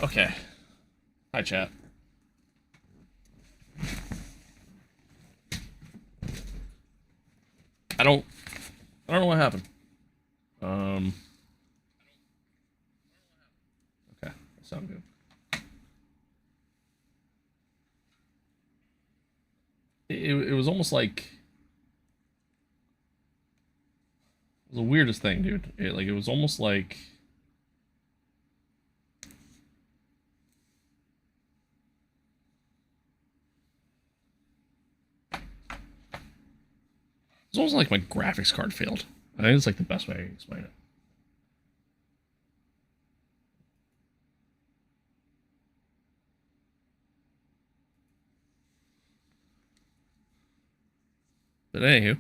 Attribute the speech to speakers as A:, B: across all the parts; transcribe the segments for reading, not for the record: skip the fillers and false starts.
A: Okay. Hi, chat. I don't know what happened. Okay, that sounds good. It was almost like it was the weirdest thing, dude. It was almost like it's almost like my graphics card failed. I think it's like the best way I can explain it. But anywho,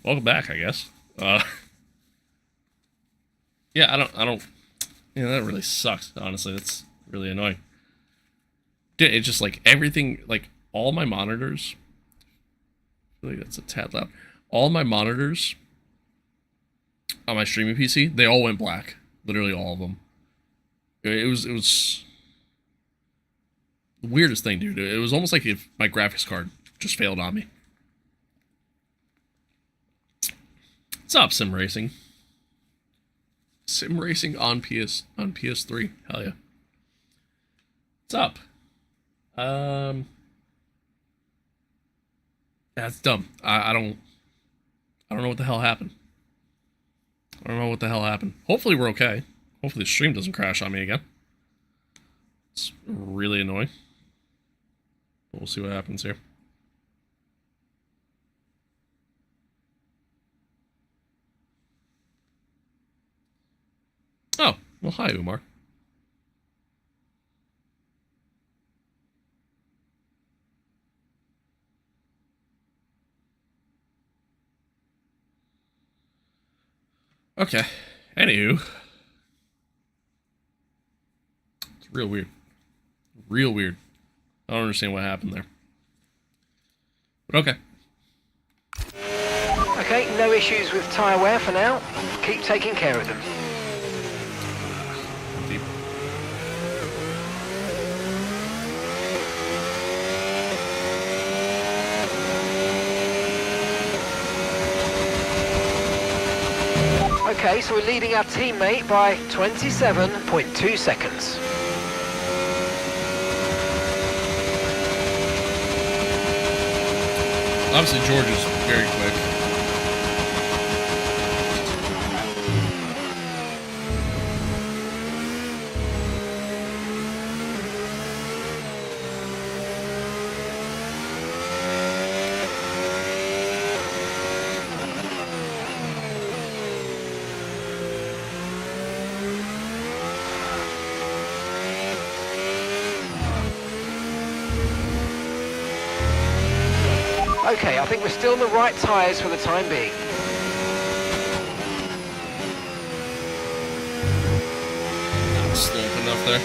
A: welcome back, I guess. Yeah, I don't. Yeah, that really sucks. Honestly, it's really annoying. Dude, it's just like everything, like all my monitors. I feel like that's a tad loud. All my monitors on my streaming PC, they all went black. Literally all of them. It was the weirdest thing, dude. It was almost like if my graphics card just failed on me. What's up, Sim Racing? Sim Racing on PS3. Hell yeah. What's up? That's dumb. I don't know what the hell happened. I don't know what the hell happened. Hopefully we're okay. Hopefully the stream doesn't crash on me again. It's really annoying. But we'll see what happens here. Oh, well, hi, Umar. Okay. Anywho. It's real weird. Real weird. I don't understand what happened there. But okay.
B: Okay, no issues with tyre wear for now. Keep taking care of them.
A: Deep.
B: Okay, so we're leading our teammate by 27.2 seconds.
A: Obviously, George is very quick.
B: Okay, I think we're still on the right tyres for the time being.
A: Not slope enough there.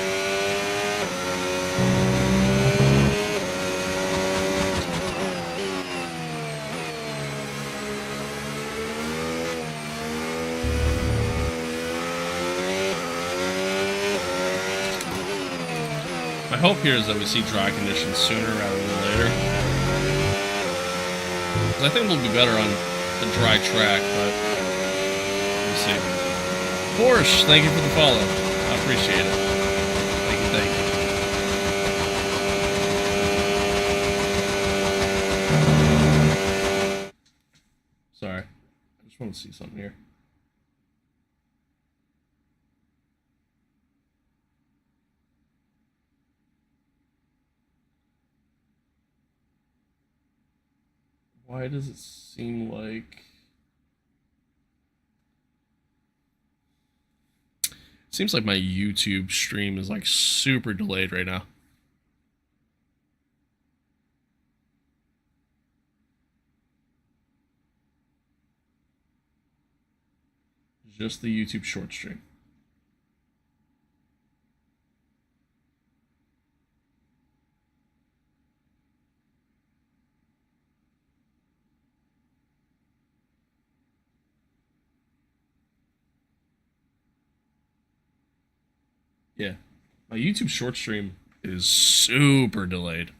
A: My hope here is that we see dry conditions sooner rather than later. I think we'll be better on the dry track, but we'll see. Porsche, thank you for the follow. I appreciate it. Thank you, thank you. Sorry. I just want to see something here. Why does it seem like... It seems like my YouTube stream is like super delayed right now. Just the YouTube short stream. Yeah. My YouTube short stream is super delayed.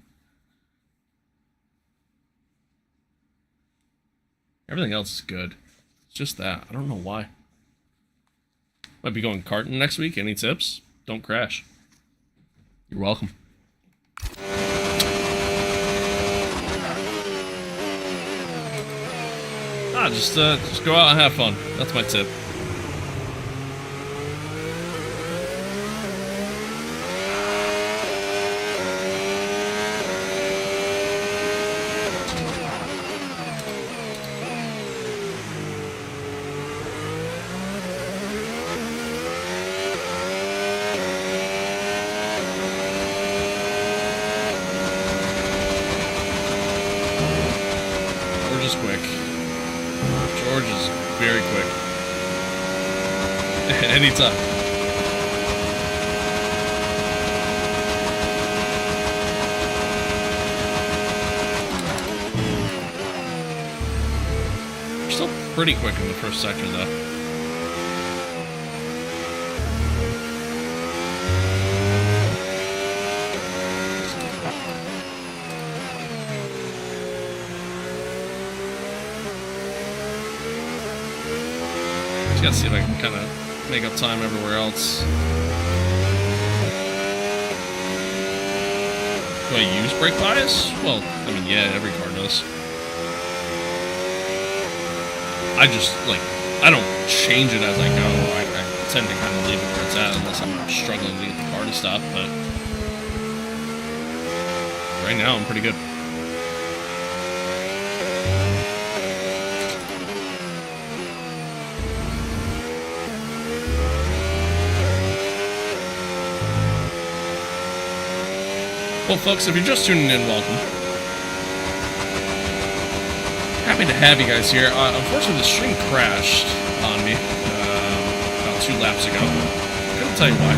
A: Everything else is good. It's just that. I don't know why. Might be going karting next week. Any tips? Don't crash. You're welcome. Just go out and have fun. That's my tip. George is quick. George is very quick. Anytime. We're still pretty quick in the first sector, though. Just gotta see if I can kind of make up time everywhere else. Do I use brake bias? Well, I mean, yeah, every car does. I just, like, I don't change it as I go. I tend to kind of leave it where it's at unless I'm struggling to get the car to stop, but right now I'm pretty good. Well, folks, if you're just tuning in, welcome. Happy to have you guys here. Unfortunately, the stream crashed on me about 2 laps ago. Couldn't tell you why.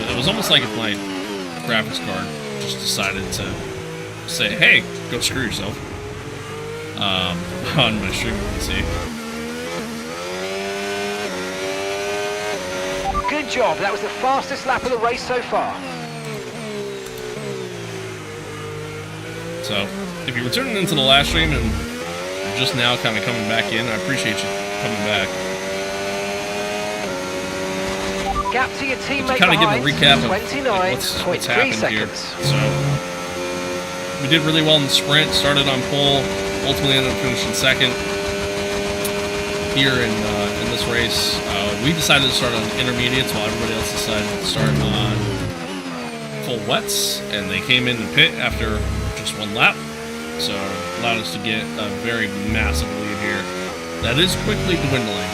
A: It was almost like if my graphics card just decided to say, "Hey, go screw yourself," on my streaming PC.
B: Good job. That was the fastest lap of the race so far.
A: So, if you were tuning into the last stream and you're just now kind of coming back in, I appreciate you coming back.
B: Gap to your teammate
A: kind of give a
B: behind,
A: recap of what's
B: 29.3
A: happened here. So, we did really well in the sprint, started on pole, ultimately ended up finishing second here in this race. We decided to start on intermediates while everybody else decided to start on full wets, and they came in the pit after just 1 lap, so allowed us to get a very massive lead here. That is quickly dwindling.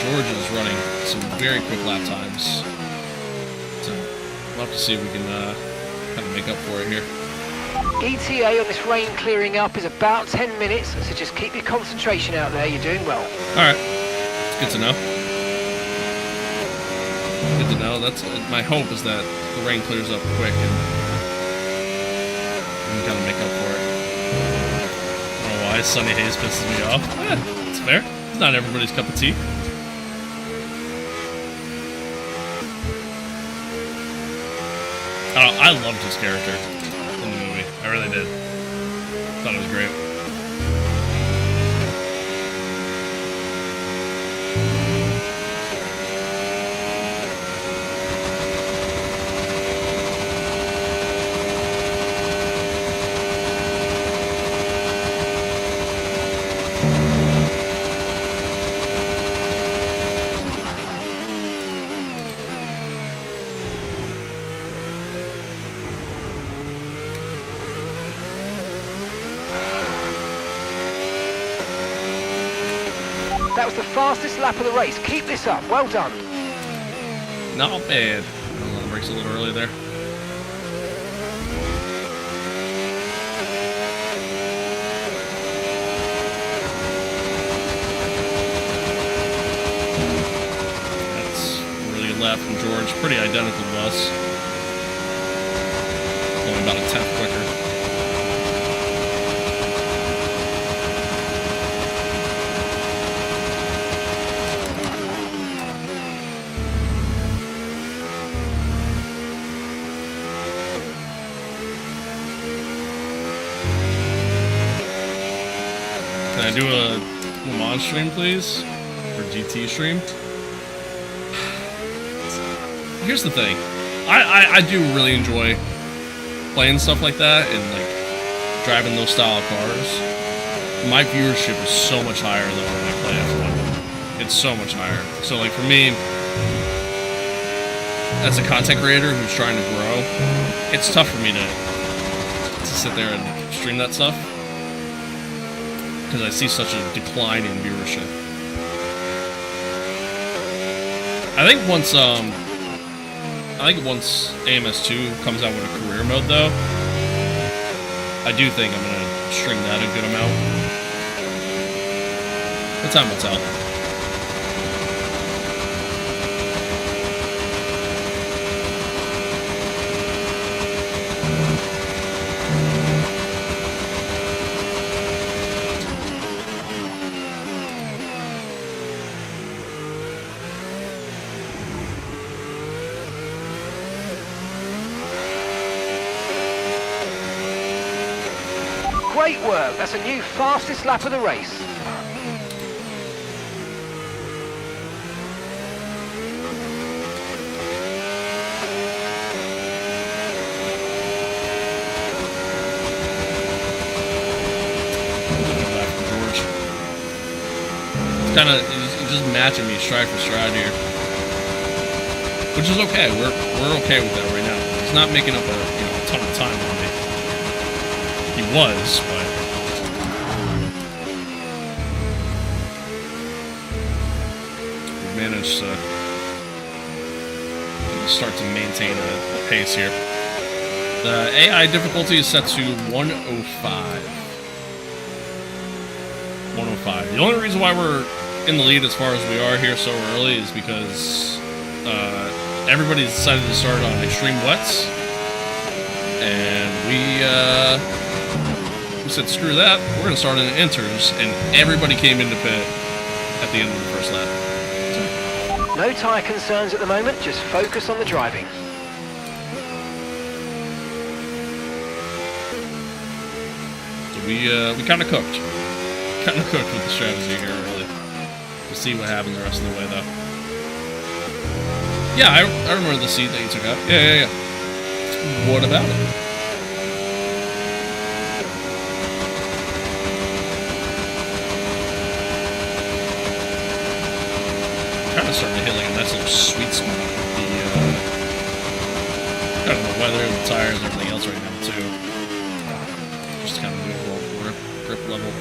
A: George is running some very quick lap times, so we'll have to see if we can kind of make up for it here.
B: ETA on this rain clearing up is about 10 minutes, so just keep your concentration out there. You're doing well.
A: Alright, it's good to know. Good to know. That's my hope, is that the rain clears up quick and we can kind of make up for it. I don't know why Sunny Haze pisses me off. It's fair. It's not everybody's cup of tea. I loved his character in the movie. I really did. Thought it was great.
B: That was the fastest lap of the race. Keep this up. Well done.
A: Not bad. The brakes a little early there. That's a really good lap from George. Pretty identical to us. Only about a 10th quicker. Do a Le Mans stream, please, or GT stream. Here's the thing, I do really enjoy playing stuff like that and like driving those style of cars. My viewership is so much higher than when I play F1. It's so much higher. So like for me, as a content creator who's trying to grow, it's tough for me to sit there and stream that stuff because I see such a decline in viewership. I think once AMS2 comes out with a career mode, though, I do think I'm gonna stream that a good amount. But time will tell.
B: Great work, that's a new fastest lap of the race.
A: It's kind of just matching me stride for stride here, which is okay. We're okay with that right now. He's not making up a ton of time on me. He was, but we managed to start to maintain a pace here. The AI difficulty is set to 105. 105. The only reason why we're in the lead as far as we are here so early is because everybody's decided to start on extreme wets, and we said screw that, we're gonna start on inters, and everybody came into pit at the end of the first lap.
B: No tyre concerns at the moment, just focus on the driving.
A: So we kind of cooked. Kind of cooked with the strategy here early. We'll see what happens the rest of the way, though. Yeah, I remember the seat that you took out. Yeah. What about it? Kind of starting to hit like a nice little sweet spot with the kind of the weather, the tires, and everything else right now, too. Just kind of do a little grip level.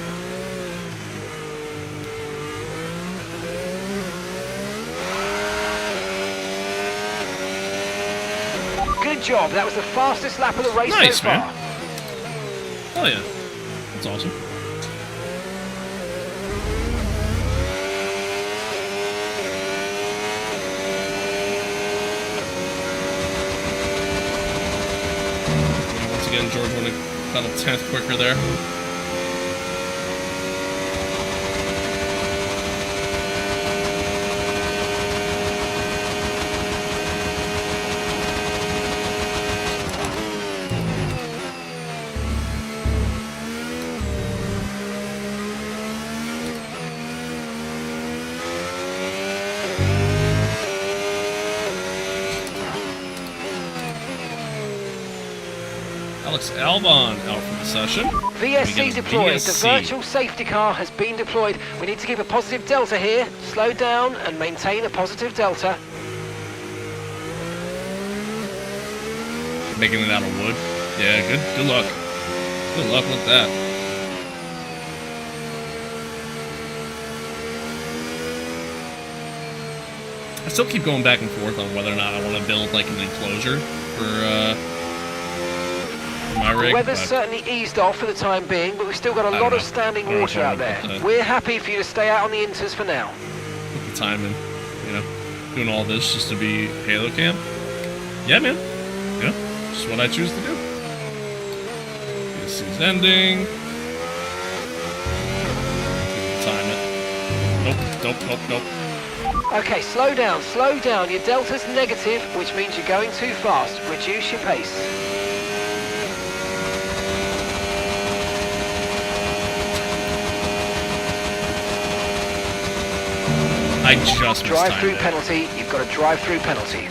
B: Good job, that was the fastest lap of the race
A: Nice,
B: so far.
A: man. Oh yeah, that's awesome. Once again, George went about a 10th quicker there. Alex Albon out for the session.
B: VSC deployed. The virtual safety car has been deployed. We need to keep a positive delta here. Slow down and maintain a positive delta.
A: Making it out of wood. Yeah, good luck. Good luck with that. I still keep going back and forth on whether or not I want to build like an enclosure for my rig.
B: The weather's certainly eased off for the time being, but we've still got a lot of standing water out there. We're happy for you to stay out on the inters for now.
A: Put the time in, doing all this just to be Halo Cam. Yeah, man. Just what I choose to do. This is ending. Time it. Nope.
B: Okay, slow down. Your delta's negative, which means you're going too fast. Reduce your pace.
A: I just
B: Drive-through
A: mistimed it.
B: penalty. You've got a drive-through penalty.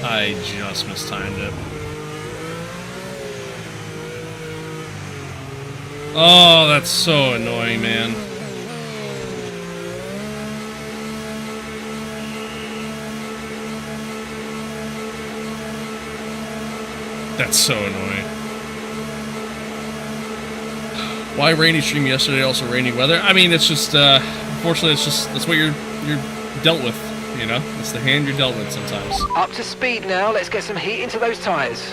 A: I just mistimed it. Oh, that's so annoying, man. That's so annoying. Why rainy stream yesterday? Also rainy weather. I mean, it's just unfortunately, it's just that's what you're dealt with. You know, it's the hand you're dealt with sometimes.
B: Up to speed now. Let's get some heat into those tyres.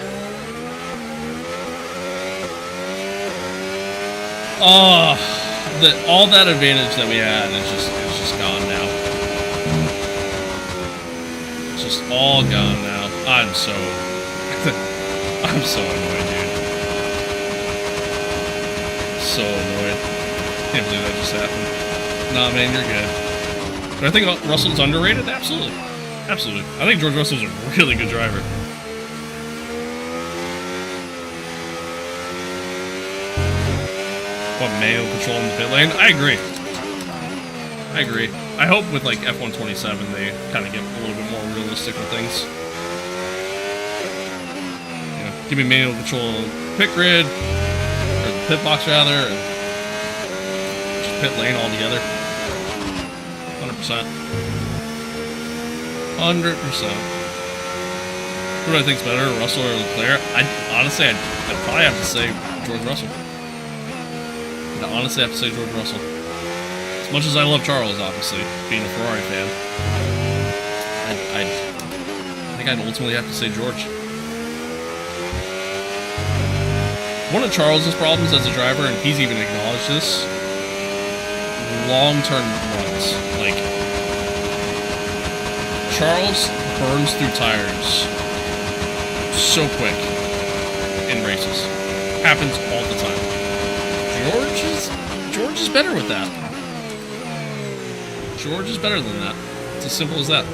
A: Oh, all that advantage that we had is just gone now. It's just all gone now. I'm so annoyed, dude. So annoyed. Can't believe that just happened. Nah, man, you're good. Do I think Russell's underrated? Absolutely. Absolutely. I think George Russell's a really good driver. What, manual control in the pit lane? I agree. I agree. I hope with like F127 they kind of get a little bit more realistic with things. You know, give me manual control in the pit grid, or the pit box rather, and just pit lane altogether. 100%. 100%. Who do I think's better, Russell or Leclerc? Honestly, I'd probably have to say George Russell. I honestly have to say George Russell. As much as I love Charles, obviously, being a Ferrari fan, I think I'd ultimately have to say George. One of Charles's problems as a driver, and he's even acknowledged this, long-term runs. Like, Charles burns through tires so quick in races. Happens all the time. George is better with that. George is better than that. It's as simple as that.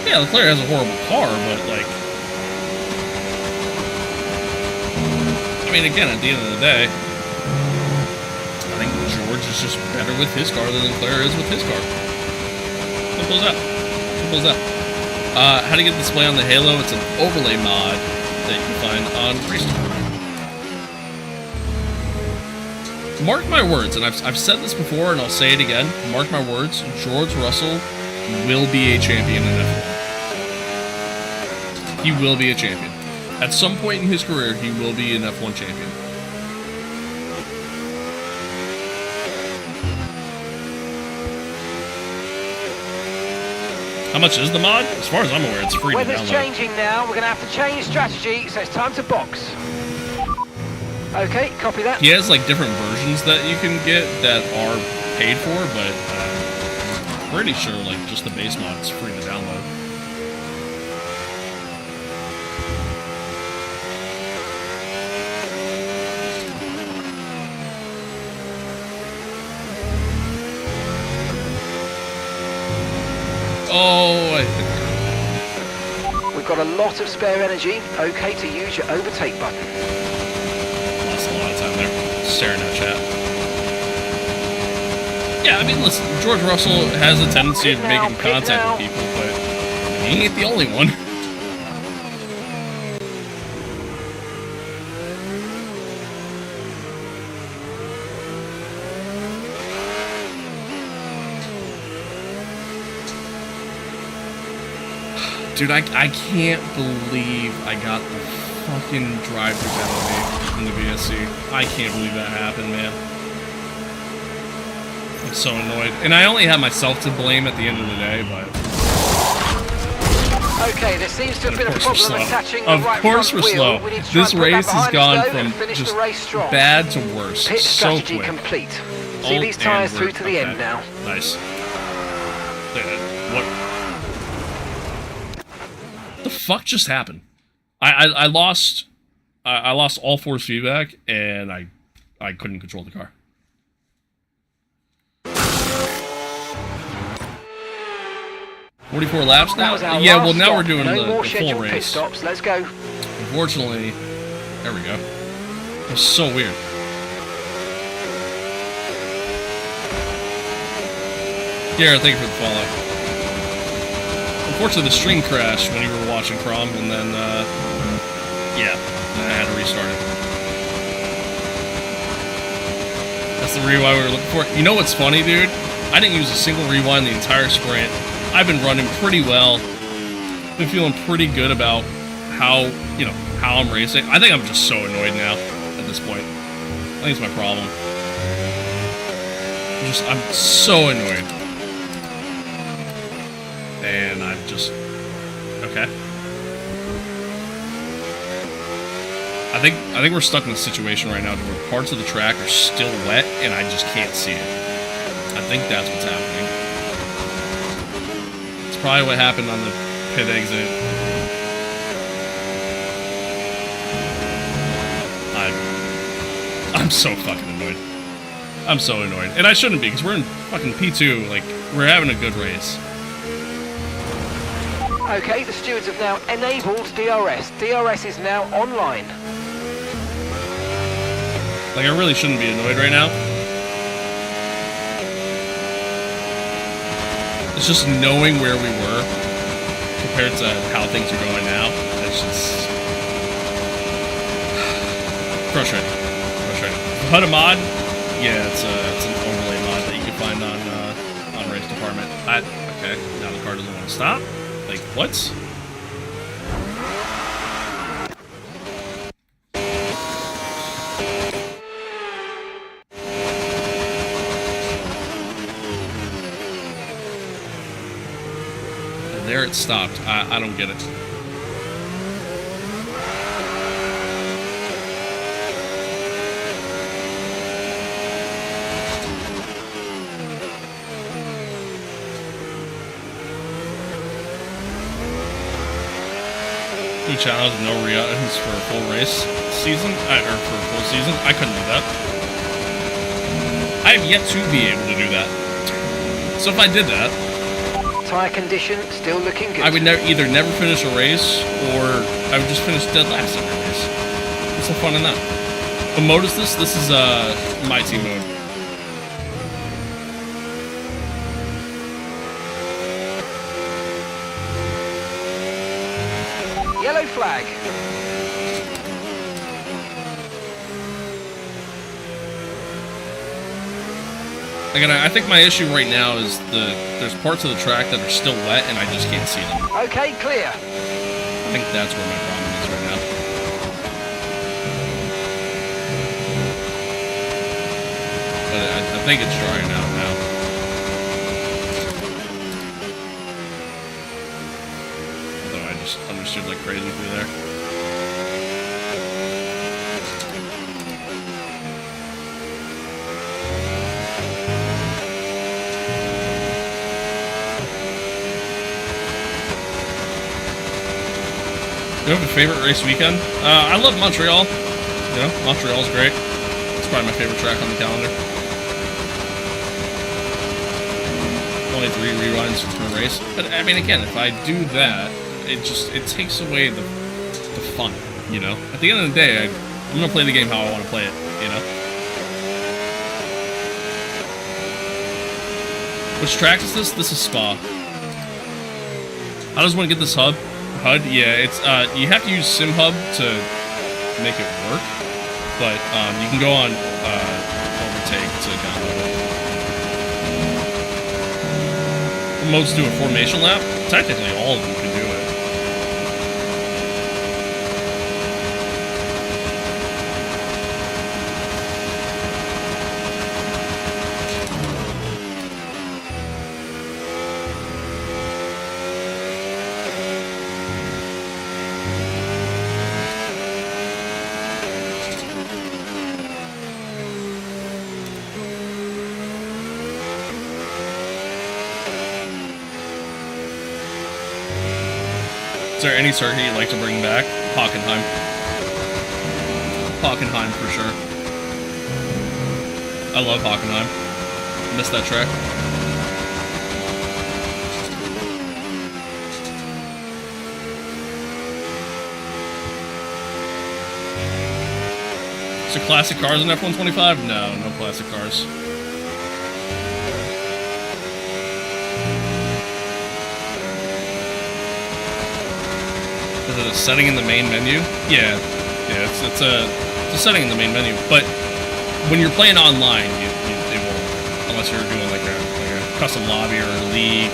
A: Yeah, Leclerc has a horrible car, but like, I mean, again, at the end of the day, I think George is just better with his car than Leclerc is with his car. Simple as that. Simple as that. How to get the display on the Halo? It's an overlay mod that you can find on Restore. Mark my words, and I've said this before, and I'll say it again. Mark my words, George Russell will be a champion in F1. He will be a champion. At some point in his career, he will be an F1 champion. How much is the mod? As far as I'm aware, it's free to download.
B: Weather's changing now. We're going to have to change strategy, so it's time to box. Okay, copy that.
A: He has like different versions that you can get that are paid for, but I'm pretty sure like just the base mod is free to download. Oh,
B: we've got a lot of spare energy. Okay to use your overtake button.
A: Lost a lot of time there. Staring at chat. Yeah, I mean, listen, George Russell has a tendency of making contact with people, but he ain't the only one. Dude, I can't believe I got the fucking drive-through penalty in the VSC. I can't believe that happened, man. I'm so annoyed. And I only have myself to blame at the end of the day, but...
B: Okay, there seems to have been a problem attaching the
A: right front wheel. Of course we're slow. This race has gone from just bad to worse
B: Pit
A: so
B: strategy
A: quick.
B: complete. See these tyres through to the end now.
A: Nice. What the fuck just happened? I lost all force feedback and I couldn't control the car. 44 laps
B: That
A: now?
B: was our
A: Yeah,
B: last
A: well, now
B: stop.
A: we're doing
B: no
A: the
B: more
A: full
B: scheduled pit
A: race.
B: stops. Let's go.
A: Unfortunately, there we go. It was so weird. Garrett, thank you for the follow. Unfortunately, the stream crashed when you were watching Crom, and then, yeah, I had to restart it. That's the rewind we were looking for. You know what's funny, dude? I didn't use a single rewind the entire sprint. I've been running pretty well. Been feeling pretty good about how, you know, how I'm racing. I think I'm just so annoyed now at this point. I think it's my problem. I'm so annoyed. And I'm just... Okay. I think we're stuck in a situation right now where parts of the track are still wet and I just can't see it. I think that's what's happening. It's probably what happened on the pit exit. I'm so fucking annoyed. I'm so annoyed. And I shouldn't be, because we're in fucking P2, like, we're having a good race.
B: Okay, the stewards have now enabled DRS. DRS is now online.
A: Like, I really shouldn't be annoyed right now. It's just knowing where we were compared to how things are going now. It's just frustrating. HUD mod, yeah, it's an overlay mod that you can find on Race Department. Okay, now the car doesn't want to stop. Like, what? And there it stopped. I don't get it. Challenge with no reruns for a full race season, or for a full season. I couldn't do that. I have yet to be able to do that. So if I did that,
B: Tyre condition still looking good.
A: I would either never finish a race, or I would just finish dead last every race. What's so fun in that? What mode is this? This is MYTEAM mode.
B: Yellow flag.
A: Again, I think my issue right now is there's parts of the track that are still wet and I just can't see them.
B: Okay, clear.
A: I think that's where my problem is right now. But I think it's drying out now. Although I just understood like crazy through there. You have a favorite race weekend? I love Montreal. You know, Montreal's great. It's probably my favorite track on the calendar. Only 3 rewinds per race. But I mean, again, if I do that, it takes away the fun, you know? At the end of the day, I'm gonna play the game how I want to play it, you know? Which track is this? This is Spa. I just want to get this HUD, yeah, it's you have to use SimHub to make it work, but you can go on Overtake to download it. The modes do a formation lap. Technically, all of them can do it. Is there any circuit you'd like to bring back? Hockenheim. Hockenheim for sure. I love Hockenheim. Miss that track. to classic cars in F125? No, no classic cars. Is it a setting in the main menu? Yeah, it's a setting in the main menu. But when you're playing online, it won't, unless you're doing like a custom lobby or a league,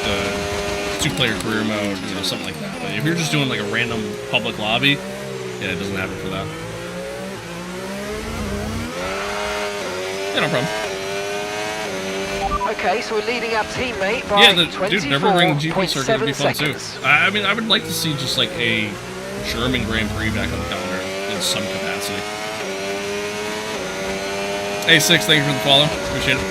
A: the 2-player career mode, you know, something like that. But if you're just doing like a random public lobby, yeah, it doesn't have it for that. Yeah, no problem.
B: Okay, so we're leading our teammate by
A: dude, Nürburgring GP circuit would be fun
B: seconds.
A: too. I mean, I would like to see just like a German Grand Prix back on the calendar in some capacity. A6, thank you for the follow. Appreciate it.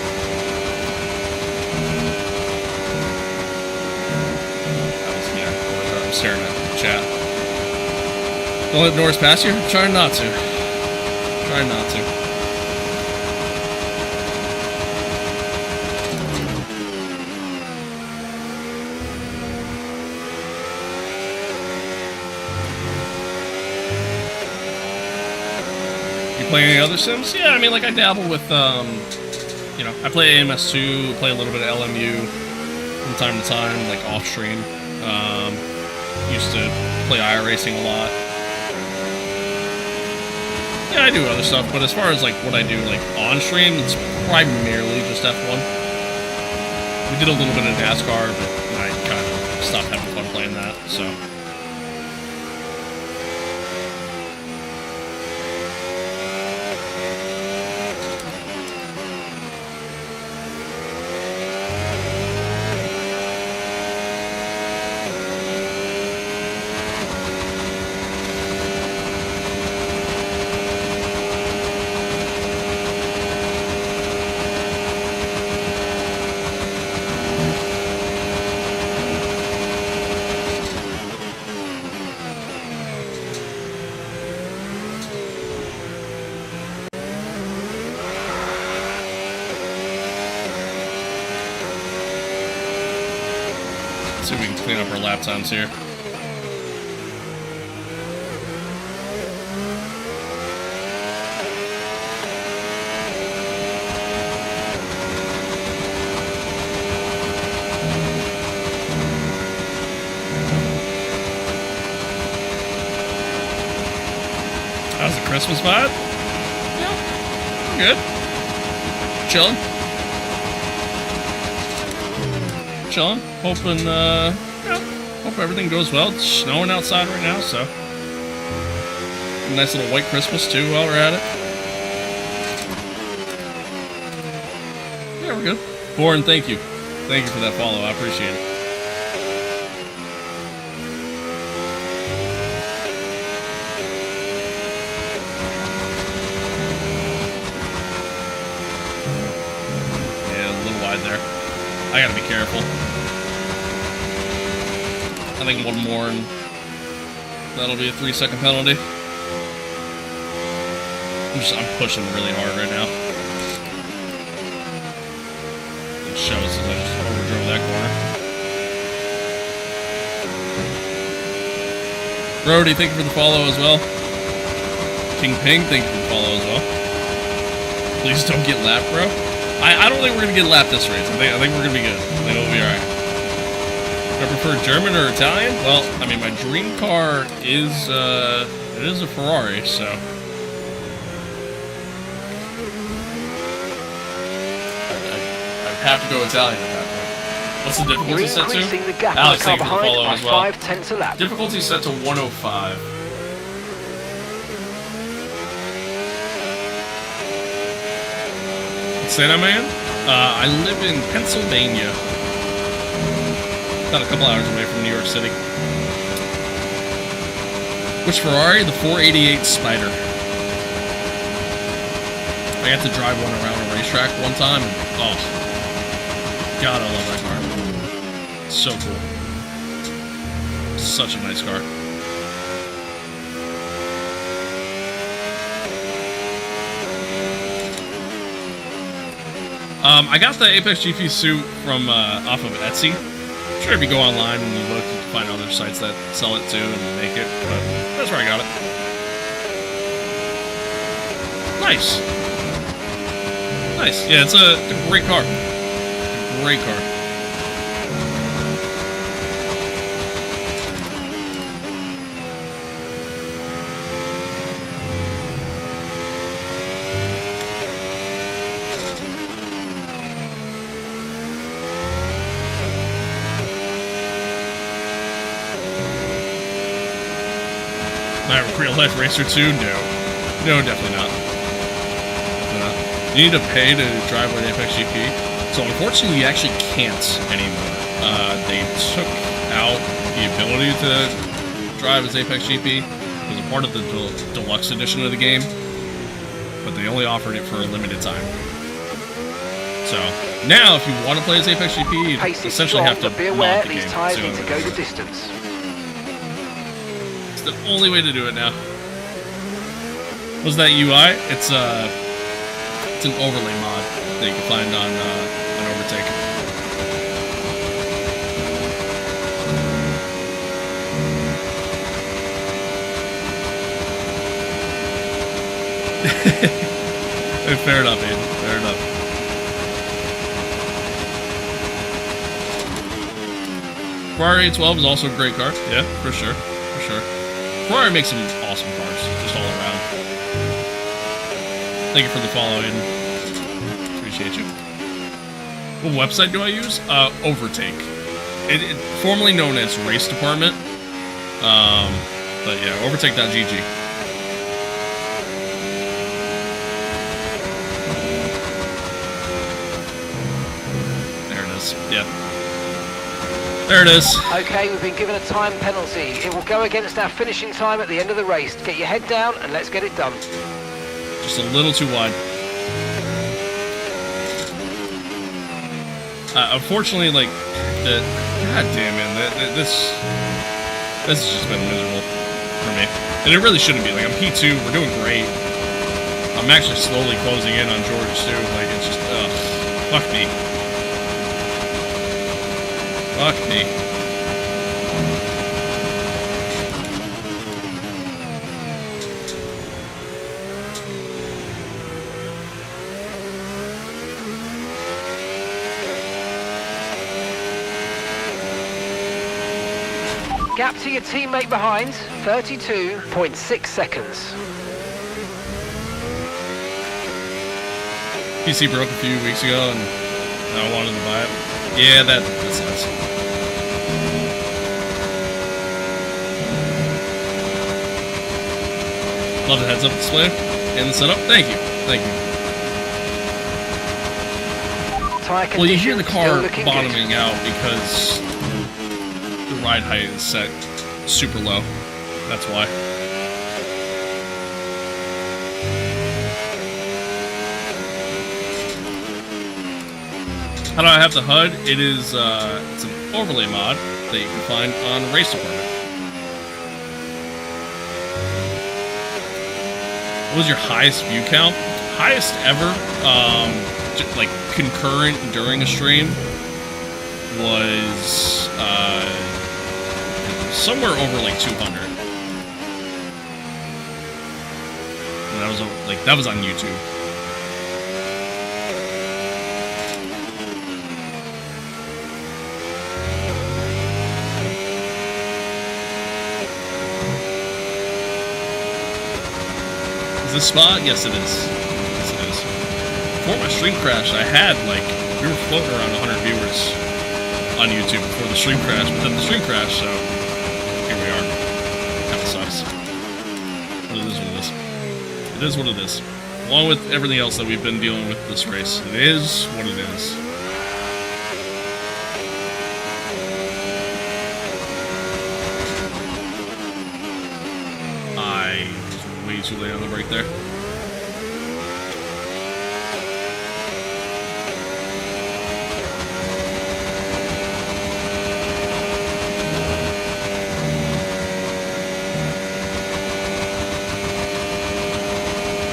A: I'm staring at the chat. Don't let Norris pass you? I'm trying not to. Trying not to. Play any other sims? Yeah, I mean, like, I dabble with, you know, I play AMS2, play a little bit of LMU from time to time, like, off-stream. Used to play iRacing a lot. Yeah, I do other stuff, but as far as, like, what I do, like, on-stream, it's primarily just F1. We did a little bit of NASCAR, but I kind of stopped having fun playing that, so... See if we can clean up our lap times here. How's the Christmas vibe? Yeah, I'm good. Chilling. Chilling. Hoping, yeah, hope everything goes well. It's snowing outside right now, so. A nice little white Christmas, too, while we're at it. Yeah, we're good. Born, thank you. Thank you for that follow. I appreciate it. Yeah, a little wide there. I gotta be careful. I think one more and that'll be a 3-second penalty. I'm pushing really hard right now. It shows as I just overdrove that corner. Brody, thank you for the follow as well. King Ping, thank you for the follow as well. Please don't get lapped, bro. I don't think we're gonna get lapped this race. I think we're gonna be good. I think we'll be alright. I prefer German or Italian? Well, I mean, my dream car is, it is a Ferrari, so. I'd have to go Italian at that point. What's the difficulty set to? Alex, thank you for the follow as well. Difficulty set to 105. Say that, man? I live in Pennsylvania. About a couple hours away from New York City. Which Ferrari? The 488 Spider. I got to drive one around a racetrack one time. And, oh, God, I love that car. It's so cool. Such a nice car. I got the Apex GP suit from off of Etsy. I'm sure if you go online and you look, you can find other sites that sell it too and make it, but that's where I got it. Nice. Nice. Yeah, it's a great car. Great car. My real life racer too? No. No, definitely not. You need to pay to drive with Apex GP. So unfortunately, you actually can't anymore. They took out the ability to drive as Apex GP. It was a part of the deluxe edition of the game, but they only offered it for a limited time. So now, if you want to play as Apex GP, you essentially have to mod the game.
B: Tires need to go the distance.
A: It's the only way to do it now. What's that UI? It's an overlay mod that you can find on an Overtake. Fair enough, Aiden. Fair enough. Ferrari 812 is also a great car. Yeah, for sure. For sure. Ferrari makes some awesome cars, just all around. Thank you for the follow, Aiden. Appreciate you. What website do I use? Overtake. It formerly known as Race Department. But yeah, overtake.gg. There it is. Yeah. There it is.
B: Okay, we've been given a time penalty. It will go against our finishing time at the end of the race. Get your head down and let's get it done.
A: Just a little too wide. Unfortunately, like, god damn, man, this has just been miserable for me. And it really shouldn't be. Like, I'm P2, we're doing great. I'm actually slowly closing in on George, too. Like, it's just, fuck me. Fuck me.
B: Gap to your teammate behind, 32.6 seconds.
A: PC broke a few weeks ago and I wanted to buy it. Yeah, that sucks. Love the heads-up display and the setup. Thank you. Thank you. Well, you hear the car bottoming out because the ride height is set super low. That's why. How do I have the HUD? It is it's an overlay mod that you can find on Race Department. What was your highest view count? Highest ever, like concurrent during a stream, was somewhere over like 200. And that was on YouTube. Is this spot? Yes, it is. Yes, it is. Before my stream crashed, I had, like, we were floating around 100 viewers on YouTube before the stream crashed, but then the stream crashed, so here we are. Kind of sucks. But it is what it is. It is what it is. Along with everything else that we've been dealing with this race, it is what it is. Way too late on the break there.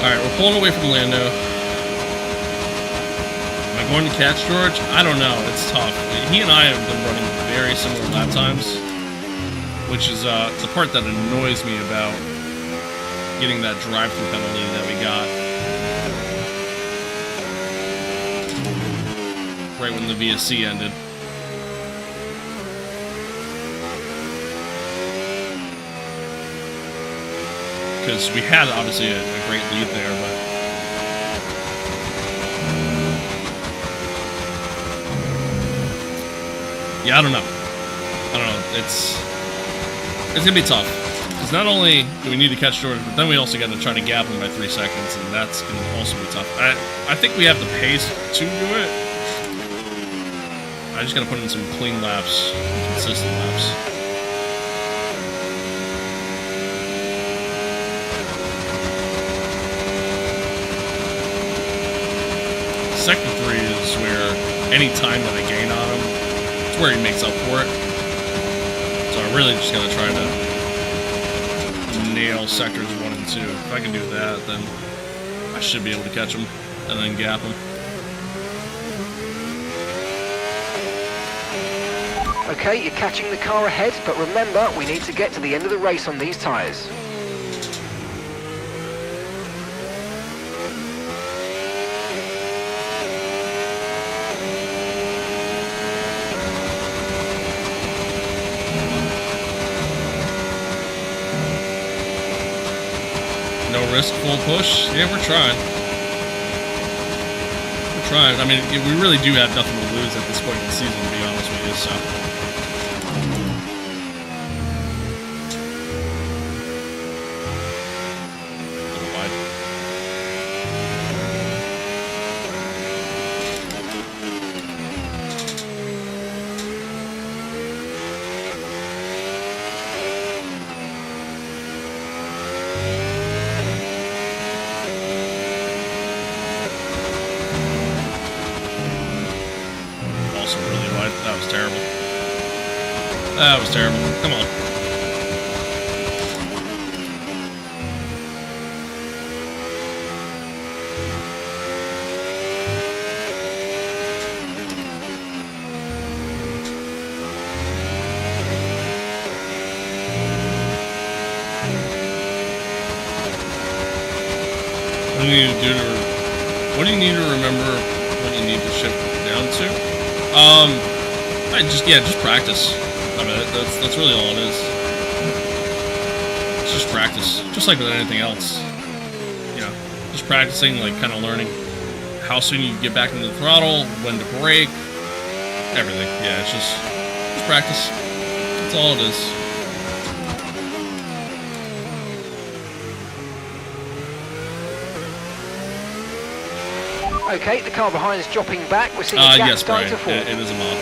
A: Alright, we're pulling away from Lando. Am I going to catch George? I don't know. It's tough. He and I have been running very similar lap times, which is the part that annoys me about getting that drive-through penalty that we got. right when the VSC ended. Because we had obviously a great lead there, but yeah, I don't know. It's gonna be tough. Because not only do we need to catch George, but then we also got to try to gap him by 3 seconds, and that's gonna also be tough. I think we have the pace to do it. I just gotta put in some clean laps, consistent laps. Sector 3 is where any time that I gain on him, it's where he makes up for it. So I'm really just gonna try to nail sectors 1 and 2. If I can do that, then I should be able to catch him and then gap him.
B: Okay, you're catching the car ahead, but remember, we need to get to the end of the race on these tyres.
A: No risk, full push. Yeah, we're trying. We're trying. I mean, we really do have nothing to lose at this point in the season, to be honest with you, so. That was terrible. That was terrible. Come on. What do you need to remember what you need to shift down to? Just practice. I mean, that's really all it is. It's just practice, just like with anything else. You know, just practicing, like kind of learning how soon you get back into the throttle, when to brake, everything. Yeah, it's just practice. That's all it is.
B: Okay, the car behind is dropping back. We're seeing a gap starting to form.
A: It is a mod.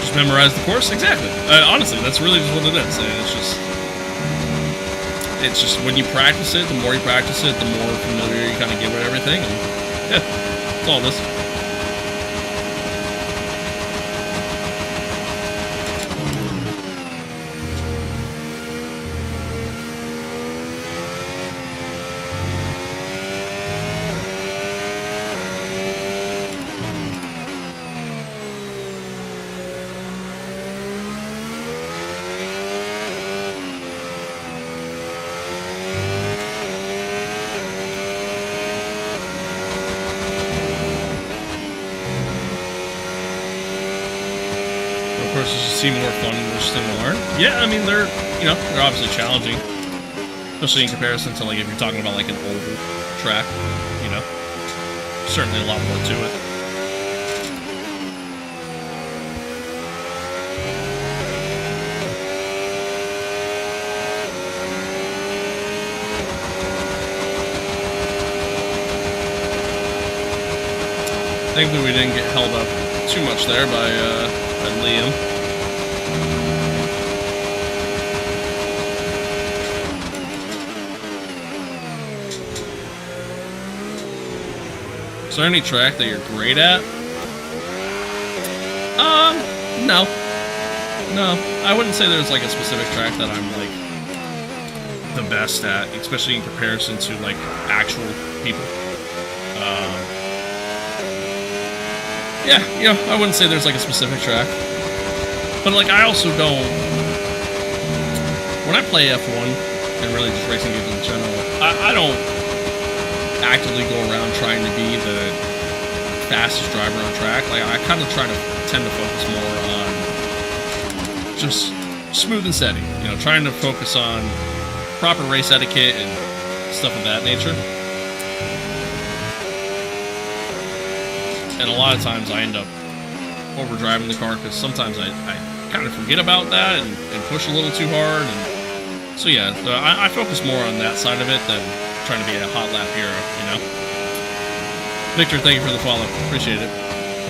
A: Just memorize the course, exactly. Honestly, that's really just what it is. It's just when you practice it, the more you practice it, the more familiar you kind of get with everything. And yeah, that's all it is. Courses seem more fun and interesting to learn. Yeah, I mean they're obviously challenging, especially in comparison to like if you're talking about like an oval track. Certainly a lot more to it. Thankfully, we didn't get held up too much there by Liam. Is there any track that you're great at? No. No, I wouldn't say there's like a specific track that I'm like the best at, especially in comparison to like actual people. Yeah, I wouldn't say there's like a specific track. But like I also don't, when I play F1 and really just racing games in general, I don't actively go around trying to be the fastest driver on track. Like, I kind of tend to focus more on just smooth and steady. You know, trying to focus on proper race etiquette and stuff of that nature. And a lot of times I end up overdriving the car because sometimes I kind of forget about that and push a little too hard. And so yeah, I focus more on that side of it than trying to be a hot lap hero, you know? Victor, thank you for the follow. Appreciate it.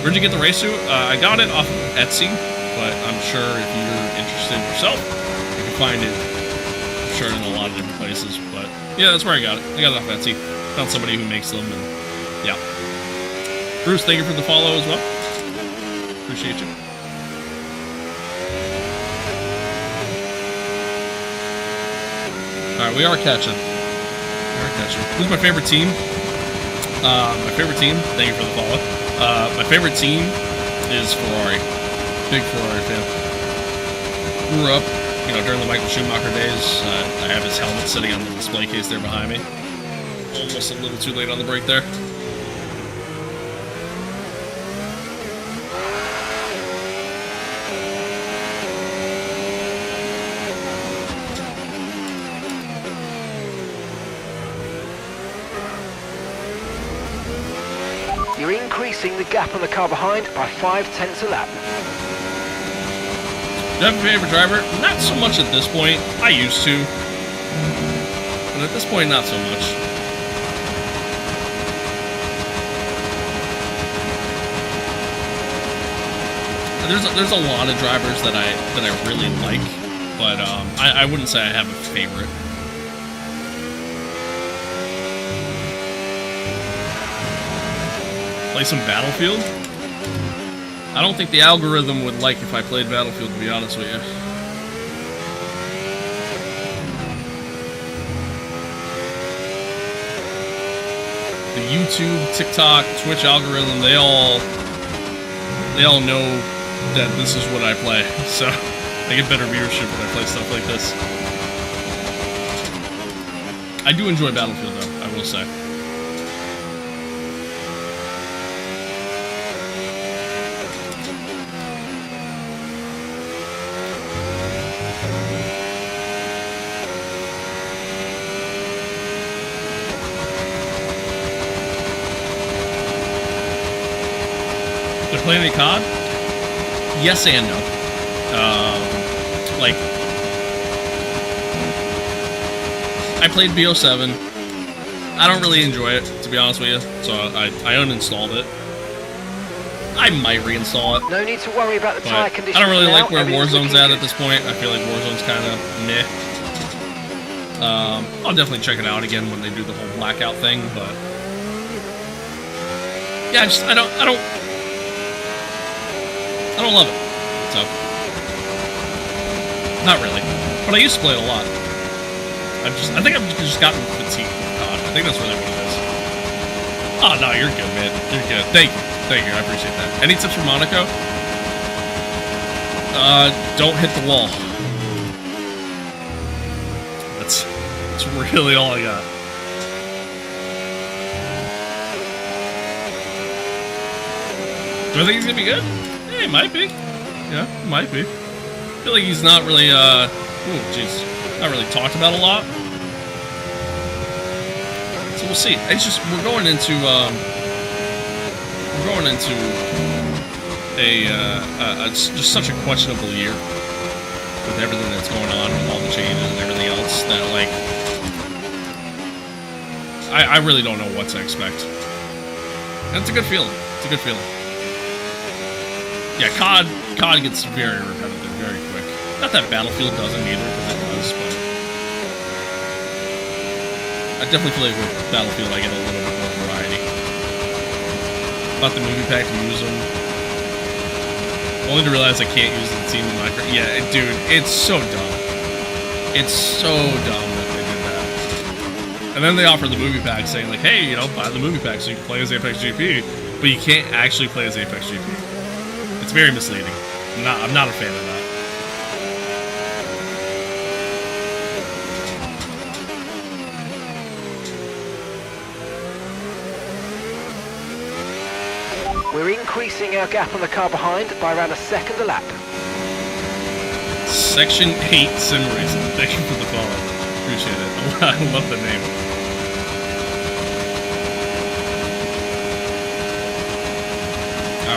A: Where'd you get the race suit? I got it off of Etsy, but I'm sure if you're interested yourself, you can find it, I'm sure, in a lot of different places. But yeah, that's where I got it. I got it off Etsy. Found somebody who makes them, and yeah. Bruce, thank you for the follow as well. Appreciate you. Alright, we are catching. Who's my favorite team? My favorite team, thank you for the follow. My favorite team is Ferrari. Big Ferrari fan. Grew up, you know, during the Michael Schumacher days. I have his helmet sitting on the display case there behind me. Almost a little too late on the break there.
B: You're increasing the gap on the car behind by 0.5 a lap.
A: Do I have a favorite driver? Not so much at this point. I used to. But at this point, not so much. There's a lot of drivers that I really like, but I wouldn't say I have a favorite. Play some Battlefield? I don't think the algorithm would like if I played Battlefield, to be honest with you. The YouTube, TikTok, Twitch algorithm, they all know that this is what I play, so I get better viewership when I play stuff like this. I do enjoy Battlefield, though, I will say. Play any COD? Yes and no. Like, I played BO7. I don't really enjoy it, to be honest with you, so I uninstalled it. I might reinstall it.
B: No need to worry about the tire condition.
A: I don't really like where Warzone's at this point. I feel like Warzone's kind of meh. I'll definitely check it out again when they do the whole blackout thing, but yeah, I don't love it, so not really. But I used to play it a lot. I think I've just gotten fatigued with COD. I think that's really what it is. Oh no, you're good, man. You're good. Thank you, I appreciate that. Any tips for Monaco? Don't hit the wall. That's really all I got. Do I think he's gonna be good? It might be. Yeah, it might be. I feel like he's not really, not really talked about a lot. So we'll see. It's just, we're going into just such a questionable year with everything that's going on, with all the changes and everything else, that, like, I really don't know what to expect. And it's a good feeling. It's a good feeling. Yeah, COD gets very repetitive very quick. Not that Battlefield doesn't either, because it does, but I definitely feel like with Battlefield I get a little bit more variety. About the movie pack to use them. Only to realize I can't use the team in my... Yeah, dude, it's so dumb. It's so dumb that they did that. And then they offer the movie pack saying, like, hey, you know, buy the movie pack so you can play as Apex GP, but you can't actually play as Apex GP. It's very misleading. I'm not a fan of that.
B: We're increasing our gap on the car behind by around a second a lap.
A: Section 8 Sim Racing. Thank you for the follow. Appreciate it. I love the name.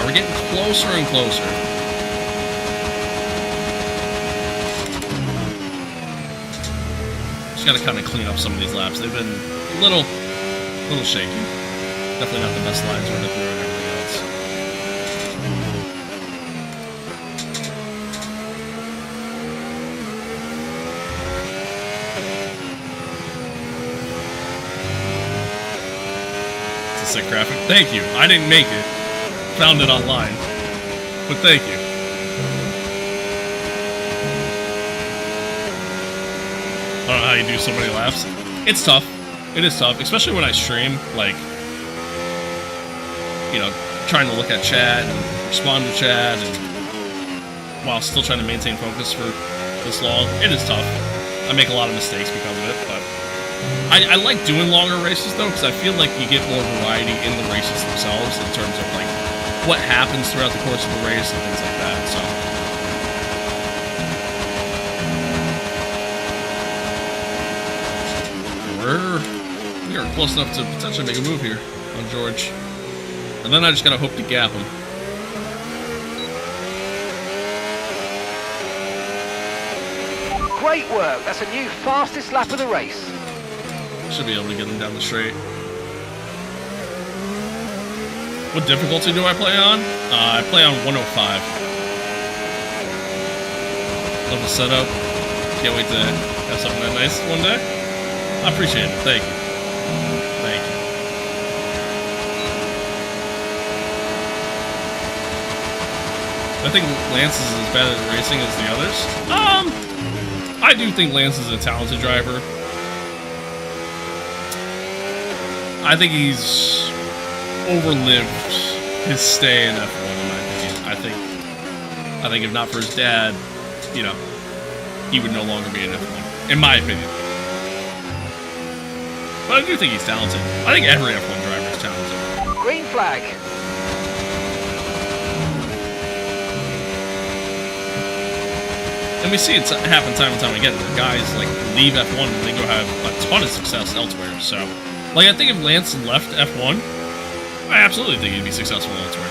A: We're getting closer and closer. Just gotta kind of clean up some of these laps. They've been a little shaky. Definitely not the best lines running through and everything else. It's a sick graphic. Thank you. I didn't make it. Found it online. But thank you. I don't know how you do so many laps. It's tough. It is tough, especially when I stream, like, you know, trying to look at chat and respond to chat and while still trying to maintain focus for this long. It is tough. I make a lot of mistakes because of it, but I like doing longer races though, because I feel like you get more variety in the races themselves in terms of like what happens throughout the course of the race and things like that. So we are close enough to potentially make a move here on George. And then I just gotta hope to gap him.
B: Great work. That's a new fastest lap of the race.
A: Should be able to get him down the straight. What difficulty do I play on? I play on 105. Love the setup. Can't wait to have something that nice one day. I appreciate it. Thank you. Thank you. I think Lance is as bad at racing as the others. I do think Lance is a talented driver. I think he's overlived his stay in F1, in my opinion. I think if not for his dad, you know, he would no longer be in F1, in my opinion. But I do think he's talented. I think every F1 driver is talented.
B: Green flag.
A: And we see it happen time and time again where guys like leave F1 and they go have a ton of success elsewhere. So, like, I think if Lance left F1, I absolutely think he'd be successful elsewhere.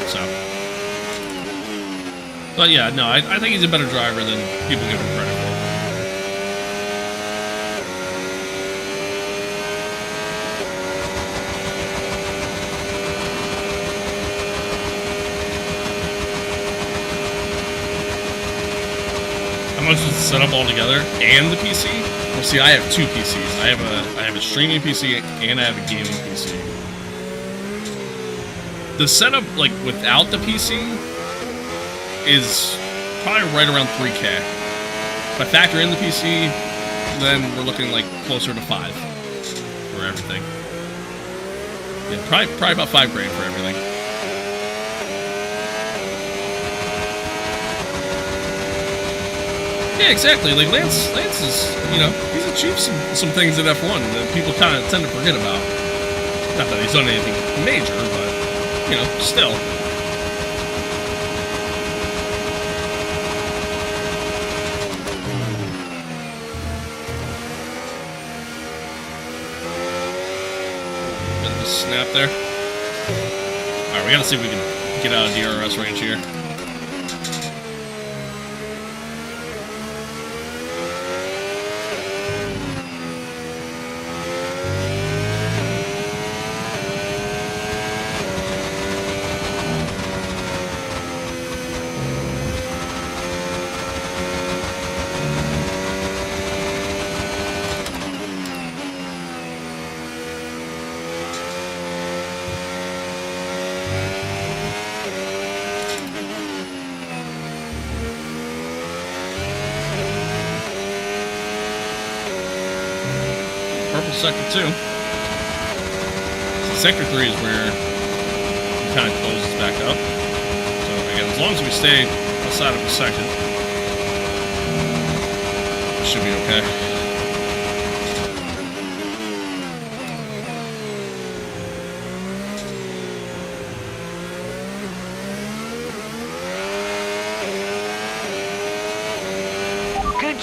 A: So, but yeah, no, I think he's a better driver than people give him credit for. How much is the setup altogether and the PC? Well, see, I have two PCs. I have a streaming PC and I have a gaming PC. The setup, like, without the PC is probably right around 3K. If I factor in the PC, then we're looking like closer to 5 for everything. Yeah, probably about $5 grand for everything. Yeah, exactly. Like Lance is, you know, he's achieved some things at F1 that people kind of tend to forget about. Not that he's done anything major, but, you know, still. Bit of a snap there. Alright, we gotta see if we can get out of DRS range here. Sector 2. So Sector 3 is where it kind of closes back up. So again, as long as we stay outside of the second, it should be okay.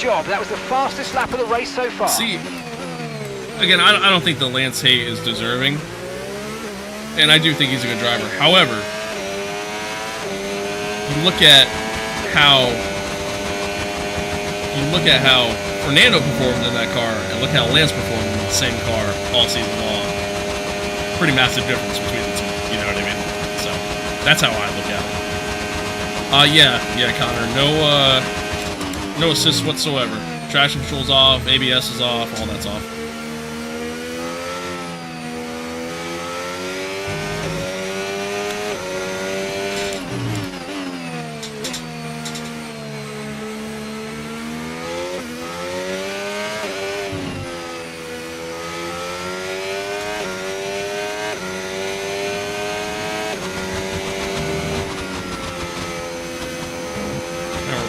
B: job. That was the fastest lap of the race so far.
A: See, again, I don't think the Lance hate is deserving, and I do think he's a good driver. However, you look at how Fernando performed in that car, and look how Lance performed in the same car all season long. Pretty massive difference between the two. You know what I mean? So that's how I look at it. Yeah, Connor. No assists whatsoever. Traction control's off, ABS is off, all that's off.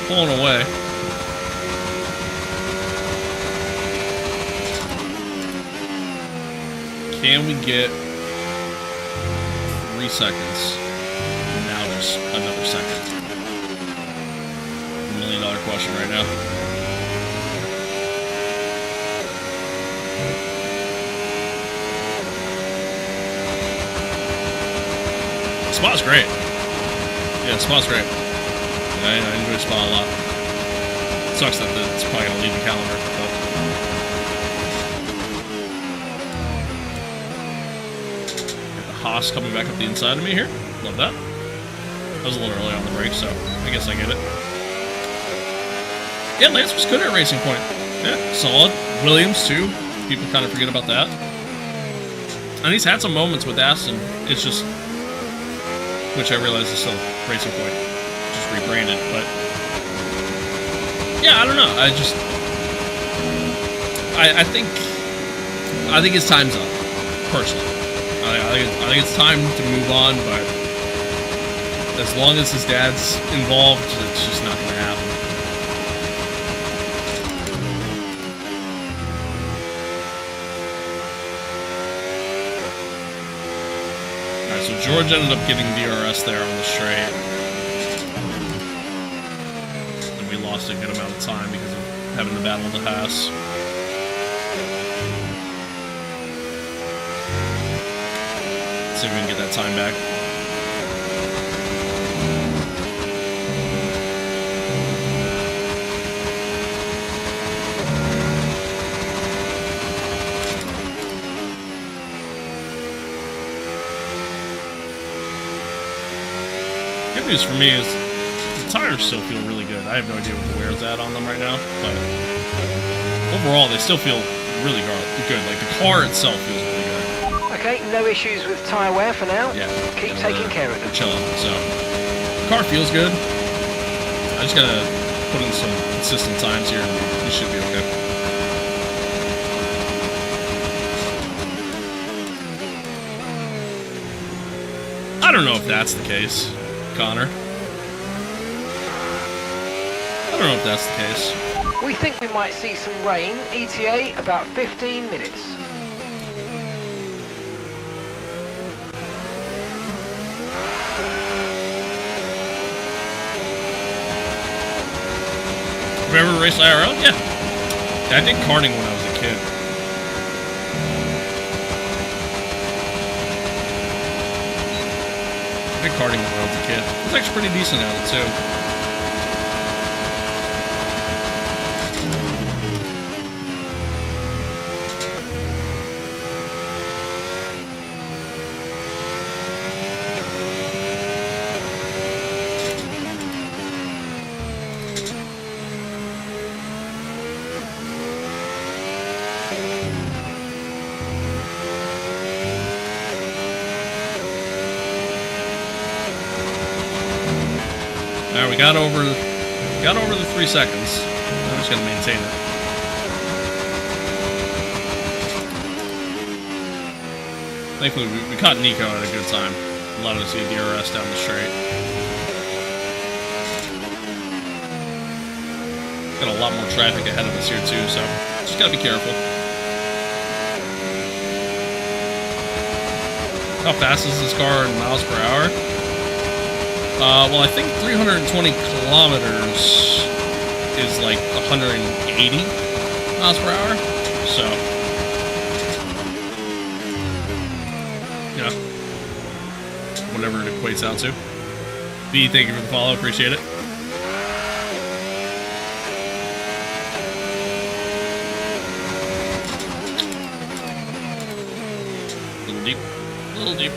A: Pulling away. Can we get 3 seconds? Now there's another second. $1 million question right now. The spot's great. Yeah, the spot's great. I enjoy Spa a lot. It sucks that it's probably going to leave the calendar. Got the Haas coming back up the inside of me here. Love that. I was a little early on the break, so I guess I get it. Yeah, Lance was good at Racing Point. Yeah, solid. Williams, too. People kind of forget about that. And he's had some moments with Aston. It's just... which I realize is still Racing Point. Rebranded, but yeah, I don't know. I think his time's up. Personally, I think it's time to move on. But as long as his dad's involved, it's just not going to happen. All right, so George ended up getting DRS there on the straight. Lost a good amount of time because of having to battle the Haas. See if we can get that time back. Good news for me is tires still feel really good. I have no idea what the wear's at on them right now, but overall they still feel really good. Like the car itself feels really good.
B: Okay, no issues with tyre wear for now.
A: Yeah,
B: keep taking care of them.
A: Chilling. So the car feels good. I just gotta put in some consistent times here, and we should be okay. I don't know if that's the case, Connor. I don't know if that's the case.
B: We think we might see some rain. ETA about 15 minutes.
A: Have you ever raced IRL? Yeah. I did karting when I was a kid. I did karting when I was a kid. It was actually pretty decent at it too. Alright, we got over the 3 seconds. I'm just gonna maintain it. Thankfully, we caught Nico at a good time. Allowed us to get DRS down the straight. Got a lot more traffic ahead of us here too, so just gotta be careful. How fast is this car in miles per hour? Well, I think 320 kilometers is like 180 miles per hour. So, yeah, whatever it equates out to. B, thank you for the follow. Appreciate it. A little deep.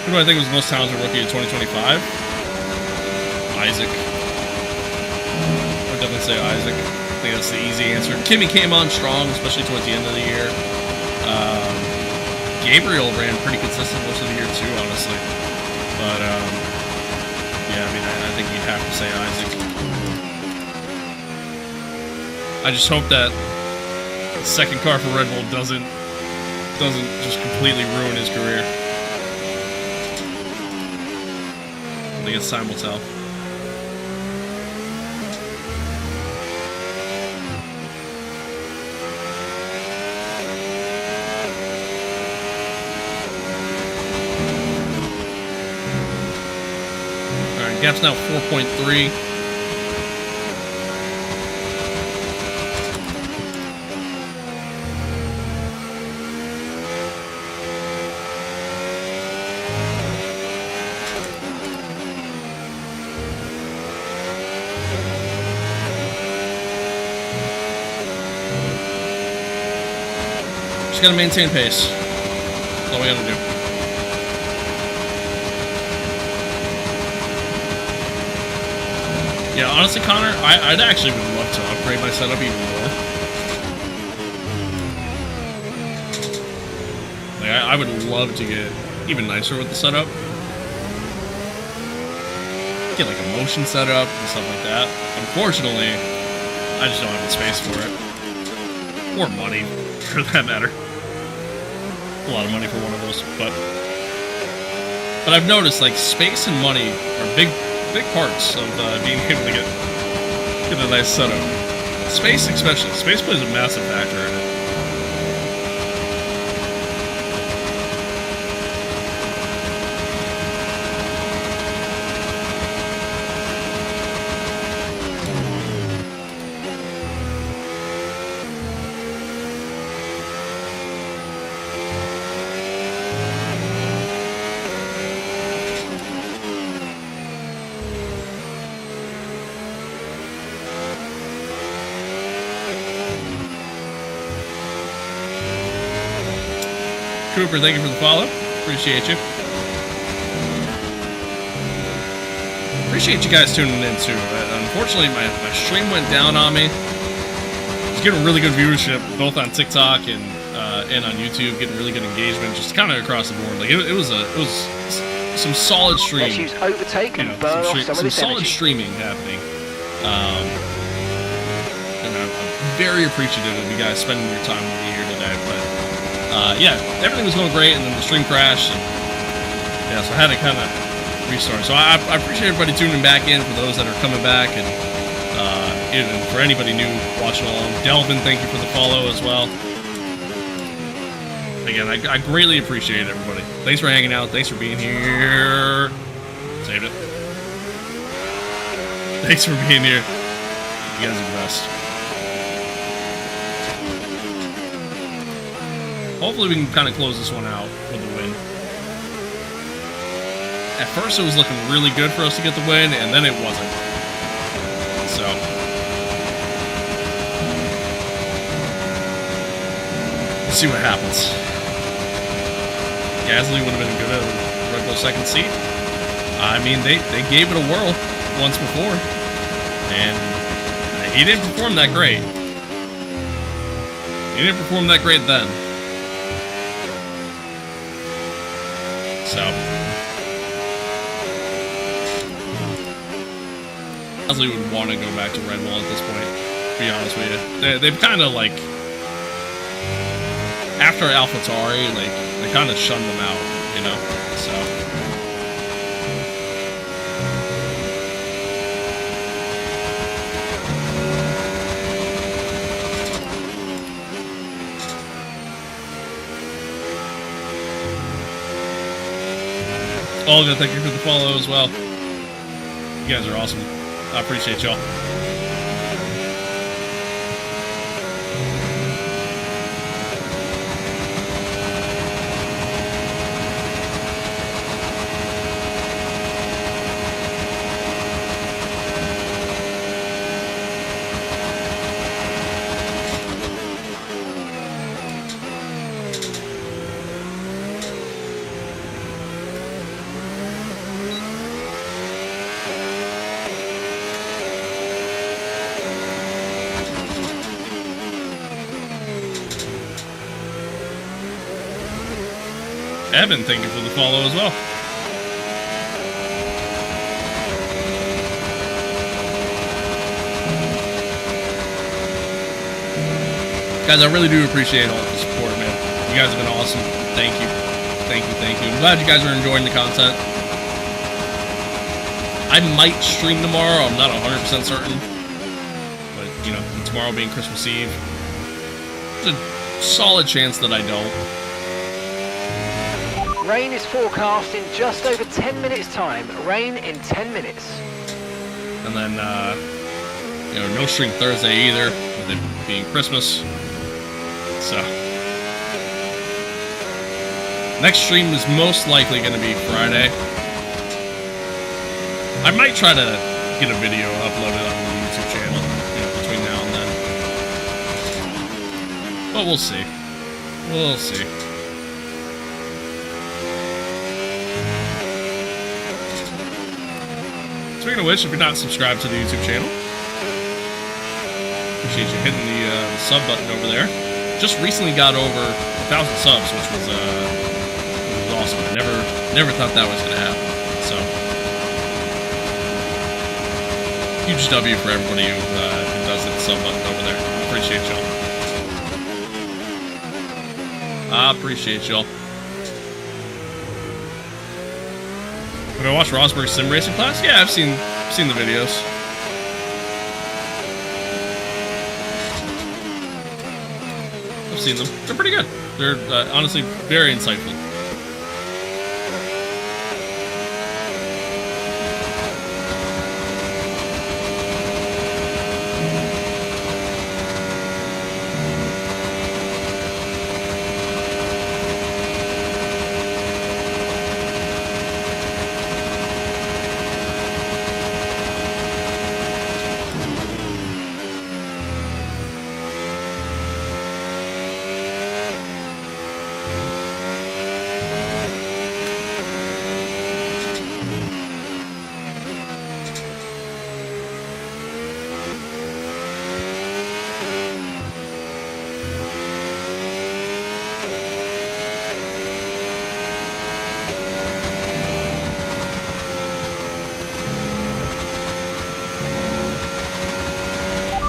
A: Who do I think was the most talented rookie of 2025? Isaac. I would definitely say Isaac. I think that's the easy answer. Kimmy came on strong, especially towards the end of the year. Gabriel ran pretty consistent most of the year too, honestly. But yeah, I mean, I think you'd have to say Isaac. I just hope that the second car for Red Bull doesn't just completely ruin his career. I guess time will tell. Alright, gap's now 4.3. Just gotta maintain pace. That's all we gotta do. Yeah, honestly, Connor, I'd actually would love to upgrade my setup even more. Like, I would love to get even nicer with the setup. Get like a motion setup and stuff like that. Unfortunately, I just don't have the space for it. Or money, for that matter. A lot of money for one of those, but I've noticed like space and money are big parts of being able to get a nice setup. Space especially. Space plays a massive factor in it. Cooper, thank you for the follow. Appreciate you. Appreciate you guys tuning in too. Unfortunately, my stream went down on me. I was getting really good viewership both on TikTok and on YouTube, getting really good engagement, just kind of across the board. Like it was some solid streaming.
B: Let's use overtake and burn off some of this
A: solid
B: energy.
A: Streaming happening. And I'm very appreciative of you guys spending your time with me here today. But yeah, everything was going great, and then the stream crashed, and yeah, so I had to kind of restart. So I appreciate everybody tuning back in, for those that are coming back, and for anybody new watching along. Delvin, thank you for the follow as well. Again, I greatly appreciate everybody. Thanks for hanging out. Thanks for being here. Saved it. Thanks for being here. You guys are the best. Hopefully we can kind of close this one out with a win. At first it was looking really good for us to get the win, and then it wasn't. So let's see what happens. Gasly would have been good at a Red Bull second seat. I mean, they gave it a whirl once before, and he didn't perform that great. He didn't perform that great then. So Gasly would want to go back to Red Bull at this point, to be honest with you. They've kind of like, after AlphaTauri, like, they kind of shunned them out, you know? So Olga, thank you for the follow as well. You guys are awesome. I appreciate y'all. Evan, thank you for the follow as well. Guys, I really do appreciate all the support, man. You guys have been awesome. Thank you. Thank you, thank you. I'm glad you guys are enjoying the content. I might stream tomorrow. I'm not 100% certain. But, you know, tomorrow being Christmas Eve, there's a solid chance that I don't.
B: Rain is forecast in just over 10 minutes time. Rain in 10 minutes.
A: And then, you know, no stream Thursday either, with it being Christmas. So, next stream is most likely going to be Friday. I might try to get a video uploaded on the YouTube channel, you know, between now and then. But we'll see. We'll see. Speaking of which, if you're not subscribed to the YouTube channel, appreciate you hitting the sub button over there. Just recently got over 1,000 subs, which was awesome. I never thought that was gonna happen. So, huge W for everybody who does hit the sub button over there. Appreciate y'all. I appreciate y'all. Have I watched Rosberg's sim racing class? Yeah, I've seen the videos. I've seen them. They're pretty good. They're honestly very insightful.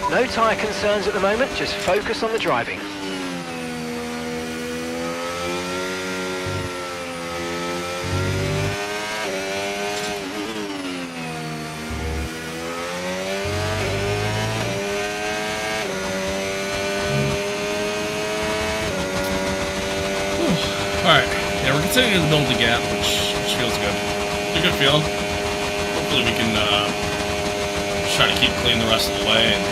B: No tyre concerns at the moment, just focus on the driving.
A: Alright, yeah, we're continuing to build the gap, which feels good. It's a good feel. Hopefully we can try to keep clean the rest of the way, and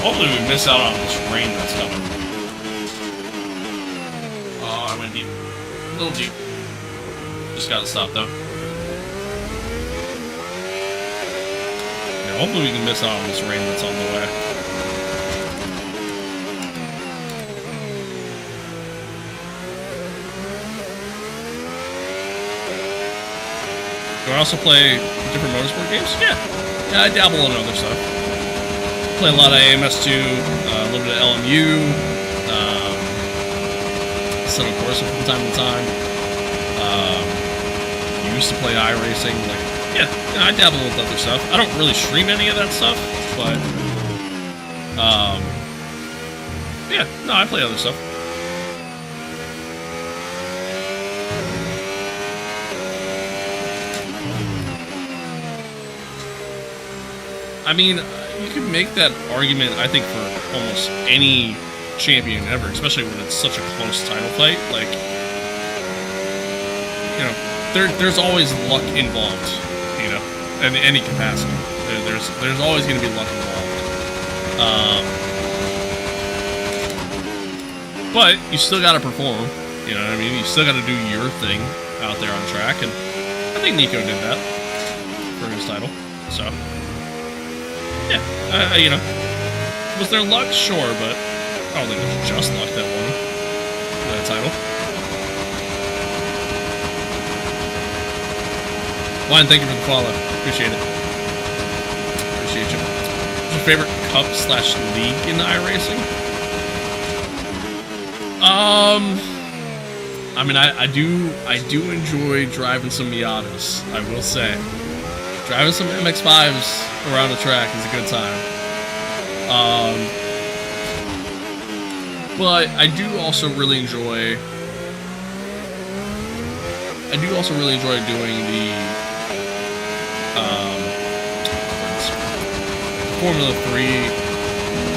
A: hopefully we miss out on this rain that's coming. Oh, I went deep. A little deep. Just gotta stop though. Yeah, hopefully we can miss out on this rain that's on the way. Do I also play different motorsport games? Yeah, I dabble in other stuff. Play a lot of AMS2, a little bit of LMU, Settle Corsa from time to time. Used to play iRacing. Like, yeah, I dabble with other stuff. I don't really stream any of that stuff, but yeah, no, I play other stuff. I mean, you can make that argument, I think, for almost any champion ever, especially when it's such a close title fight. Like, you know, there's always luck involved, you know? in any capacity. There's always going to be luck involved. But you still got to perform. You know what I mean? You still got to do your thing out there on track, and I think Nico did that for his title. So, yeah, you know, was there luck? Sure, but I don't think it was just luck that won that title. Lion, thank you for the follow. Appreciate it. Appreciate you. What's your favorite cup/league in iRacing? I mean, I do enjoy driving some Miatas, I will say. Driving some MX-5s around the track is a good time. But I do also really enjoy doing the Formula 3,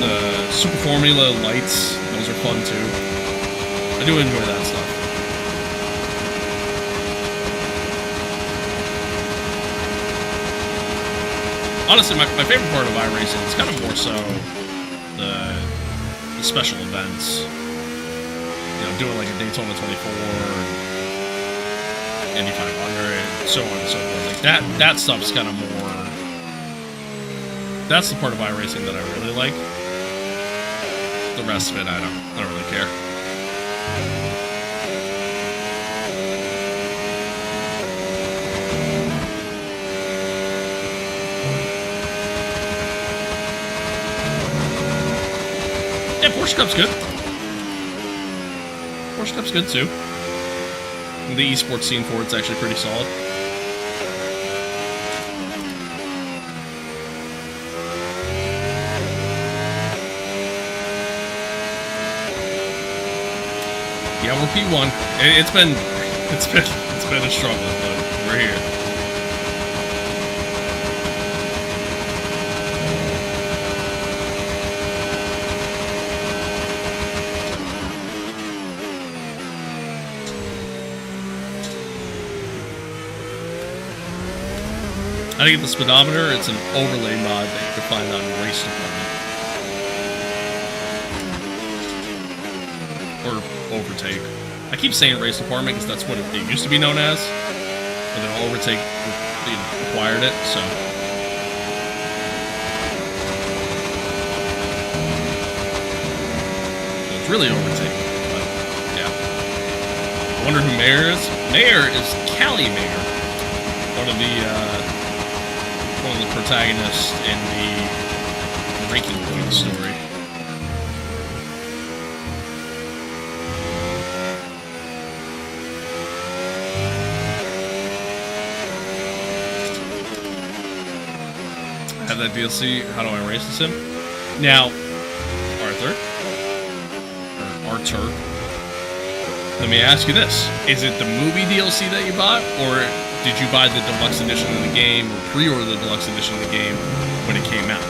A: the Super Formula lights. Those are fun too. I do enjoy that stuff. Honestly, my favorite part of iRacing is kind of more so the special events. You know, doing like a Daytona 24, Indy 500, so on and so forth. Like that stuff's kind of more. That's the part of iRacing that I really like. The rest of it, I don't really care. Yeah, Porsche Cup's good. Porsche Cup's good too. And the esports scene for it's actually pretty solid. Yeah, we're P1. It's been a struggle, but we're here. How to get the speedometer? It's an overlay mod that you can find on Race Department. Or Overtake. I keep saying Race Department because that's what it used to be known as. But then Overtake acquired it, so. It's really Overtake, but yeah. I wonder who Mayor is? Mayor is Callie Mayor. One of the protagonists in the Breaking Point story. I have that DLC. How do I race this sim? Now, Arthur, let me ask you this. Is it the movie DLC that you bought, or did you buy the deluxe edition of the game, or pre-order the deluxe edition of the game when it came out?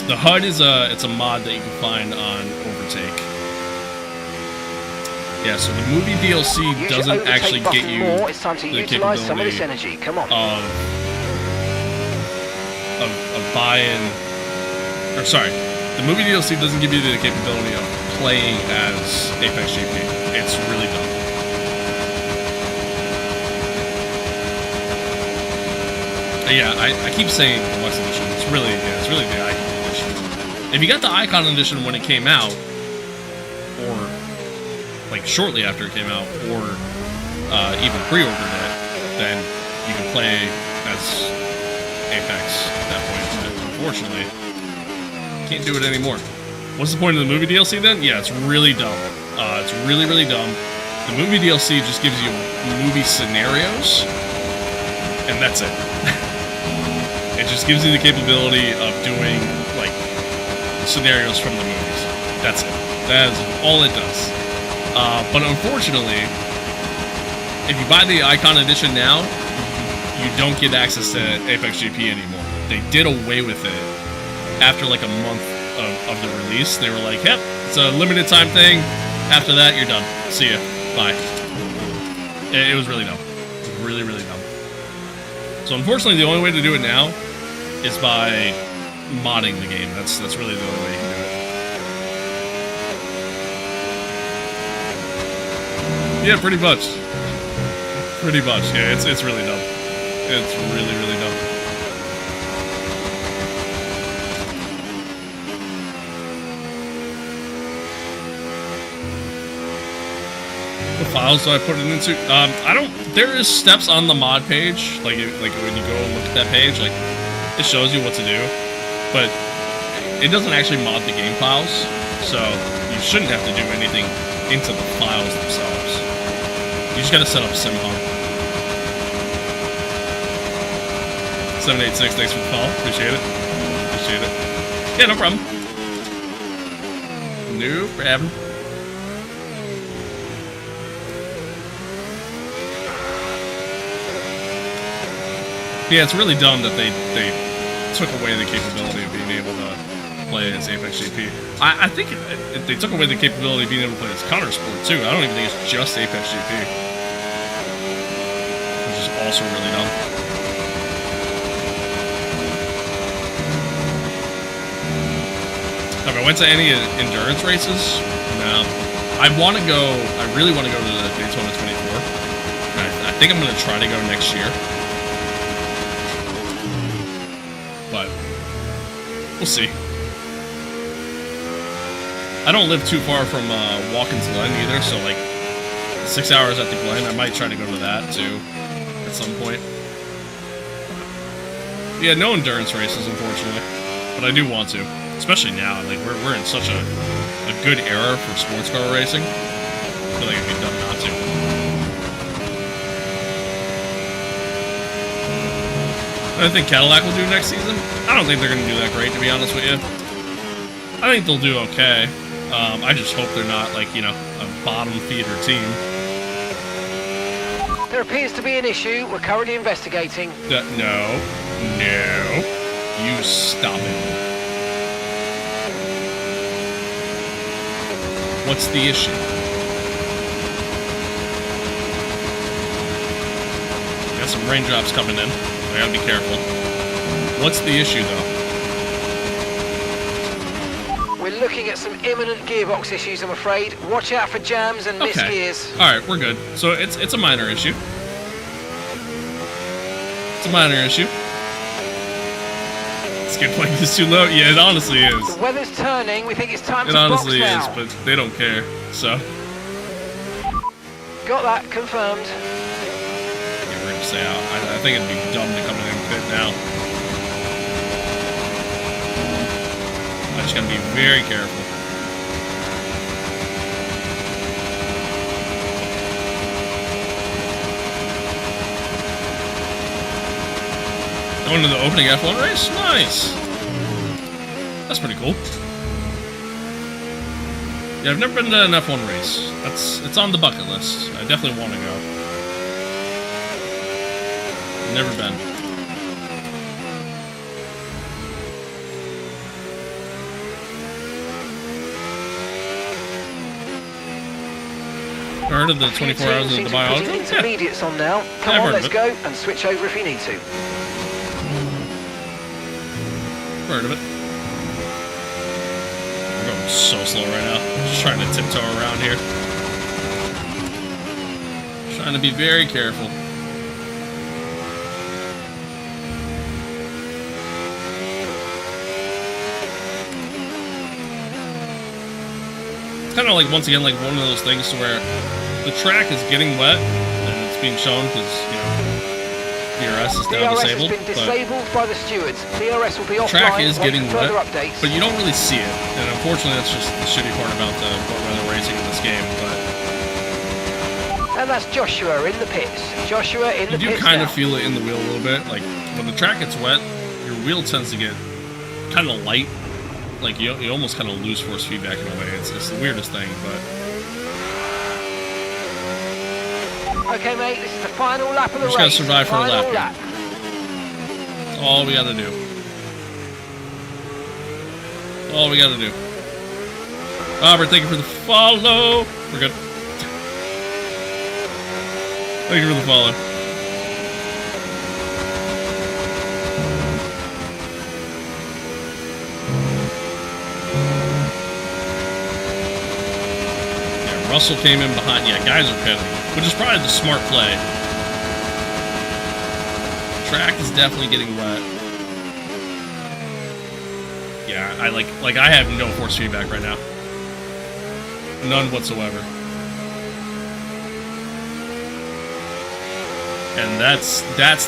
A: The HUD is it's a mod that you can find on Overtake. Yeah, so the movie DLC doesn't actually get you the capability of buying, or sorry, the movie DLC doesn't give you the capability of playing as Apex GP. It's really dumb. Yeah, I keep saying deluxe edition. It's really the Icon edition. If you got the Icon edition when it came out, or like shortly after it came out, or even pre-ordered it, then you can play as Apex at that point. But unfortunately, can't do it anymore. What's the point of the movie DLC then? Yeah, it's really dumb. It's really dumb. The movie DLC just gives you movie scenarios, and that's it. It just gives you the capability of doing, like, scenarios from the movies. That's it. That is all it does. But unfortunately, if you buy the Icon Edition now, you don't get access to Apex GP anymore. They did away with it after like a month of the release. They were like, yep, it's a limited time thing. After that, you're done. See ya. Bye. It was really dumb. It was really, really dumb. So unfortunately, the only way to do it now is by modding the game. That's really the only way you can do it. Yeah, pretty much. Pretty much. Yeah, it's really dumb. It's really, really dumb. What files do I put it into? I don't. There is steps on the mod page, like when you go and look at that page, like it shows you what to do, but it doesn't actually mod the game files, so you shouldn't have to do anything into the files themselves. You just gotta set up SimHub. 786, thanks for the follow. Appreciate it. Appreciate it. Yeah, no problem. No problem. Yeah, it's really dumb that they took away the capability of being able to play as Apex GP. I think they took away the capability of being able to play as Counter Sport too. I don't even think it's just Apex GP, which is also really dumb. Have I went to any endurance races? No. I really want to go to the Daytona 24. I think I'm going to try to go next year. But we'll see. I don't live too far from Watkins Glen either, so like 6 hours at the Glen. I might try to go to that too at some point. Yeah, no endurance races, unfortunately, but I do want to, especially now. Like we're in such a good era for sports car racing. I feel like it'd be dumb not to. I think Cadillac will do next season. I don't think they're going to do that great, to be honest with you. I think they'll do okay. I just hope they're not, like, you know, a bottom feeder team.
B: There appears to be an issue. We're currently investigating.
A: No. You stop it. What's the issue? Got some raindrops coming in. I gotta be careful. What's the issue, though?
B: We're looking at some imminent gearbox issues, I'm afraid. Watch out for jams and missed gears.
A: Alright, we're good. So it's a minor issue. It's a minor issue. Skip point is too low. Yeah, it honestly is.
B: The weather's turning. We think it's time to
A: box now. It honestly is, but they don't care, so.
B: Got that confirmed.
A: Say I think it'd be dumb to come in and pit now. I just gotta be very careful. Going to the opening F1 race? Nice! That's pretty cool. Yeah, I've never been to an F1 race. It's on the bucket list. I definitely want to go. Never been. Heard of the 24 hours of the biology?
B: Intermediates on now. Come on, let's go and switch over if you need to.
A: Heard of it. We're going so slow right now. Just trying to tiptoe around here. Trying to be very careful. Kind of like, once again, like one of those things to where the track is getting wet and it's being shown because, you know, DRS is now disabled.
B: Has been disabled by the stewards. DRS will be offline.
A: The track is getting wet,
B: updates.
A: but you don't really see it. And unfortunately, that's just the shitty part about the weather racing in this game. But
B: and that's Joshua in the pits. Joshua in the pits.
A: You do kind of feel it in the wheel a little bit. Like when the track gets wet, your wheel tends to get kind of light. Like, you almost kind of lose force feedback in a way. It's the weirdest thing, but...
B: Okay, mate, this is the final lap of the race.
A: We just gotta survive for a lap. That's all we gotta do. All we gotta do. Robert, thank you for the follow. We're good. Thank you for the follow. Yeah, Russell came in behind. Yeah, guys are pitting, which is probably the smart play. Track is definitely getting wet. Yeah, I like I have no force feedback right now. None whatsoever. And that's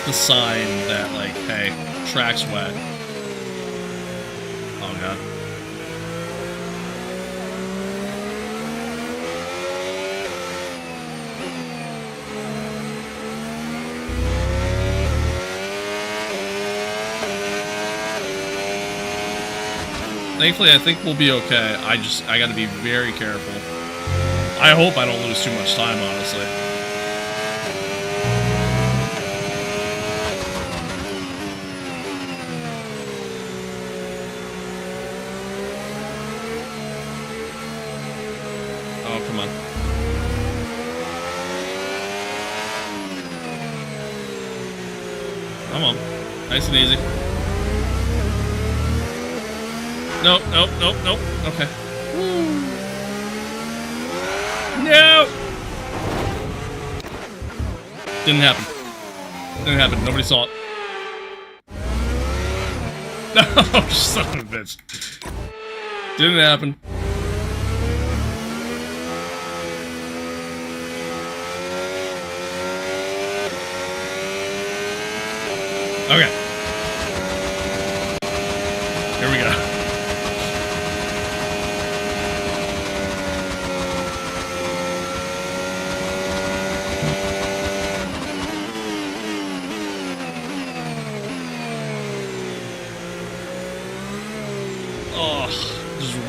A: the sign that, like, hey, track's wet. Oh god. Thankfully, I think we'll be okay. I gotta be very careful. I hope I don't lose too much time, honestly. Oh, come on. Come on. Nice and easy. Nope, nope, nope, nope. Okay. No! Didn't happen. Didn't happen. Nobody saw it. No, son of a bitch. Didn't happen. Okay. Here we go.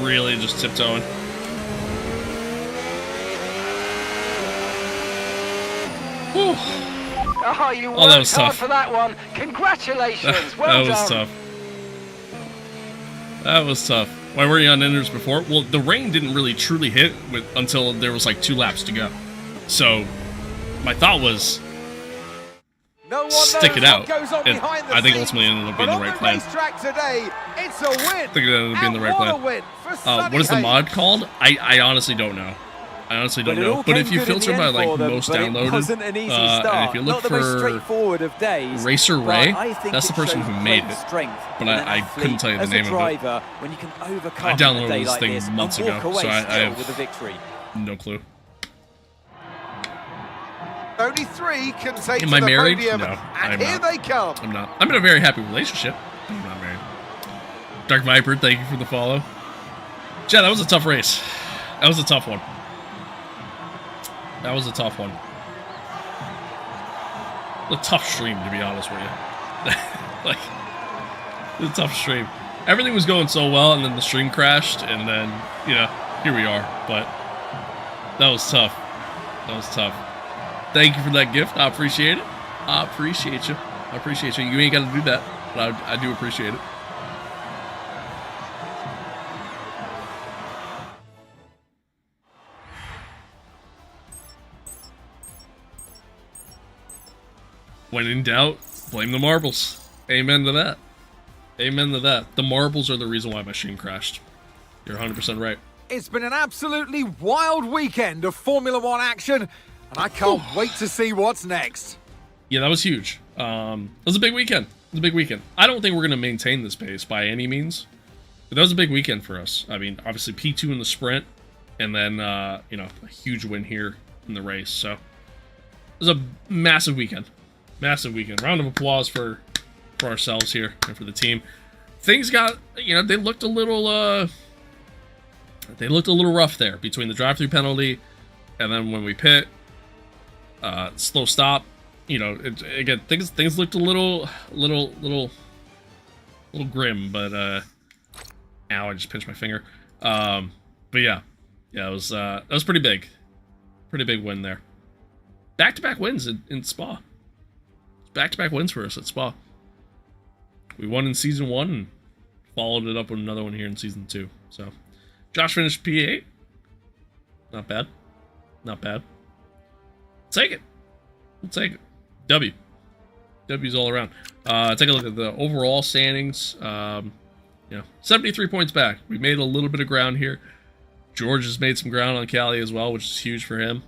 A: Really just tiptoeing. Whew.
B: Oh, you worked
A: that was
B: hard
A: tough.
B: for that one. Congratulations. Well
A: that was
B: done.
A: tough. That was tough. Why were you on enders before? Well, the rain didn't really truly hit until there was like 2 laps to go. So my thought was stick it out. I think ultimately it ended up being the right plan.
C: Today, it's a win.
A: I think it ended up being the right plan. What is the mod called? I honestly don't know. I honestly don't know. But if you filter by like most downloaded, and if you look for Racer Ray, that's the person who made it. But I couldn't tell you the name of it. I downloaded this thing months ago, so I have no clue.
C: Only 3 can take
A: Am I married?
C: podium,
A: No,
C: and here they come.
A: I'm not. I'm in a very happy relationship. I'm not married. Dark Viper, thank you for the follow. Chad, that was a tough race. That was a tough one. That was a tough one. A tough stream, to be honest with you. Like, it was a tough stream. Everything was going so well, and then the stream crashed, and then, you know, here we are. But that was tough. That was tough. Thank you for that gift. I appreciate it. I appreciate you. I appreciate you. You ain't got to do that, but I do appreciate it. When in doubt, blame the marbles. Amen to that. Amen to that. The marbles are the reason why my stream crashed. You're 100% right.
C: It's been an absolutely wild weekend of Formula 1 action, and I can't wait to see what's next.
A: Yeah, that was huge. It was a big weekend. It was a big weekend. I don't think we're going to maintain this pace by any means, but that was a big weekend for us. I mean, obviously P2 in the sprint, and then, you know, a huge win here in the race. So it was a massive weekend. Massive weekend. Round of applause for ourselves here and for the team. Things got, you know, they looked a little rough there between the drive-through penalty and then when we pit, slow stop. You know, again, things looked a little grim, but ow, I just pinched my finger. But yeah, it was that was pretty big win there. Back-to-back wins in Spa. Back-to-back wins for us at Spa. We won in Season 1 and followed it up with another one here in Season 2. So, Josh finished P8. Not bad. Not bad. Take it. We'll take it. W. W's all around. Take a look at the overall standings. 73 points back. We made a little bit of ground here. George has made some ground on Cali as well, which is huge for him.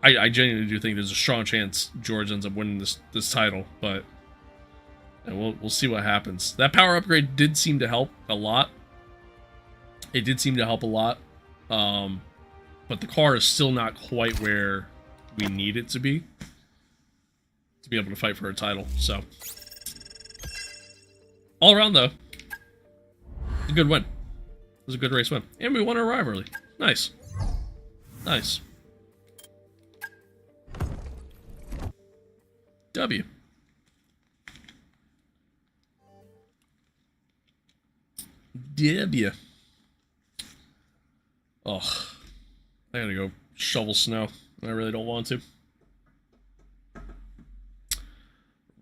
A: I genuinely do think there's a strong chance George ends up winning this title, but we'll see what happens. That power upgrade did seem to help a lot. It did seem to help a lot. But the car is still not quite where we need it to be able to fight for a title. So all around though, it's a good win. It was a good race win. And we won our rivalry. Nice. Nice. W. W. Oh, I gotta go shovel snow. I really don't want to.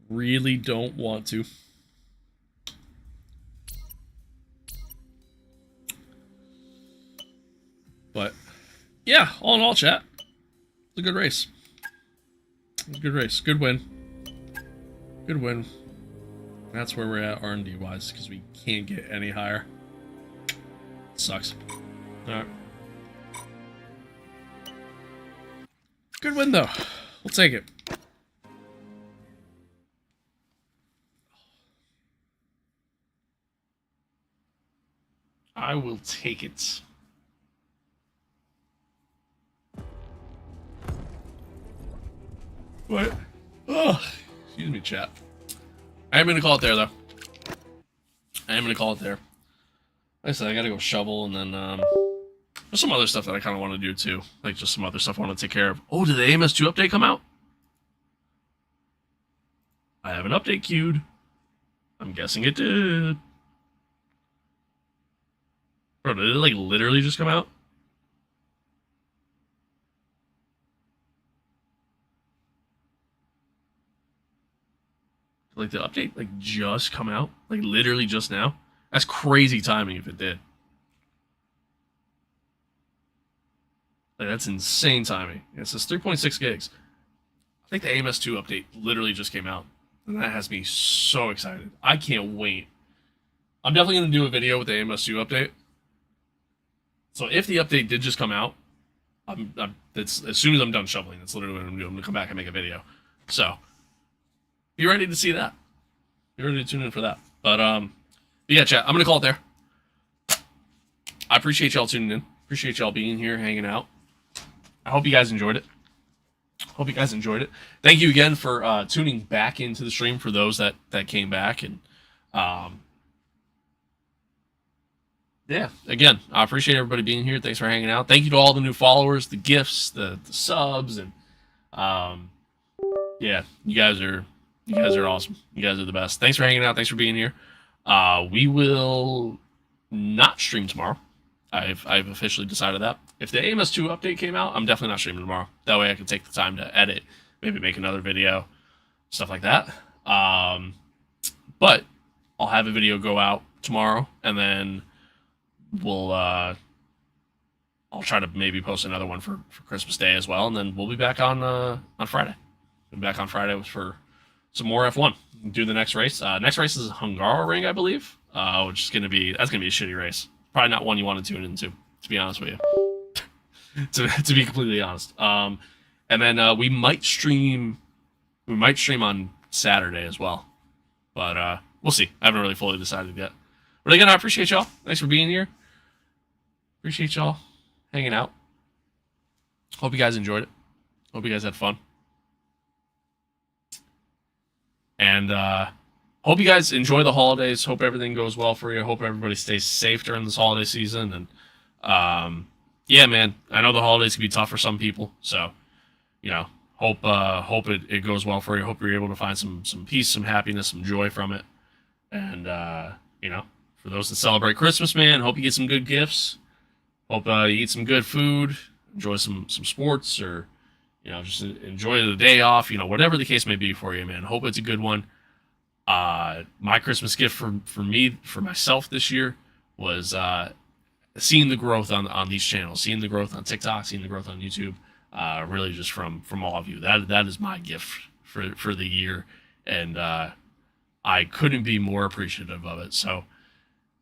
A: Really don't want to. But yeah, all in all, chat, it's a good race. Good race. Good win. Good win. That's where we're at R&D wise, because we can't get any higher. Sucks. Alright. Good win though. We'll take it. I will take it. What? Oh, excuse me, chat. I am gonna call it there, though. I am gonna call it there. Like I said, I gotta go shovel, and then there's some other stuff that I kind of want to do too, like just some other stuff I want to take care of. Oh, did the AMS2 update come out? I have an update queued. I'm guessing it did. Bro, did it like literally just come out? Like the update like just come out? Like literally just now? That's crazy timing if it did. Like, that's insane timing. It says 3.6 gigs. I think the AMS2 update literally just came out. And that has me so excited. I can't wait. I'm definitely going to do a video with the AMS2 update. So if the update did just come out, it's, as soon as I'm done shoveling, that's literally what I'm going to do. I'm going to come back and make a video. So, be ready to see that. Be ready to tune in for that. But yeah, chat, I'm going to call it there. I appreciate y'all tuning in. Appreciate y'all being here, hanging out. I hope you guys enjoyed it. Hope you guys enjoyed it. Thank you again for tuning back into the stream for those that came back. And yeah, again, I appreciate everybody being here. Thanks for hanging out. Thank you to all the new followers, the gifts, the subs, and yeah, you guys are awesome. You guys are the best. Thanks for hanging out. Thanks for being here. We will not stream tomorrow. I've officially decided that. If the AMS2 update came out, I'm definitely not streaming tomorrow. That way I can take the time to edit, maybe make another video, stuff like that. But I'll have a video go out tomorrow, and then we'll I'll try to maybe post another one for Christmas Day as well, and then we'll be back on Friday. We'll be back on Friday for some more F1. Do the next race. Next race is Hungaroring, I believe, which is gonna be a shitty race. Probably not one you want to tune into, to be honest with you. to be completely honest. And then we might stream on Saturday as well. But we'll see. I haven't really fully decided yet. But again, I appreciate y'all. Thanks for being here. Appreciate y'all hanging out. Hope you guys enjoyed it. Hope you guys had fun. And hope you guys enjoy the holidays. Hope everything goes well for you. Hope everybody stays safe during this holiday season. And yeah, man, I know the holidays can be tough for some people. So, you know, hope it goes well for you. Hope you're able to find some peace, some happiness, some joy from it. And you know, for those that celebrate Christmas, man, hope you get some good gifts. Hope you eat some good food. Enjoy some sports, or you know, just enjoy the day off. You know, whatever the case may be for you, man. Hope it's a good one. My Christmas gift for myself this year was seeing the growth on these channels, seeing the growth on TikTok, seeing the growth on YouTube. really just from all of you. That is my gift for the year, and I couldn't be more appreciative of it. So,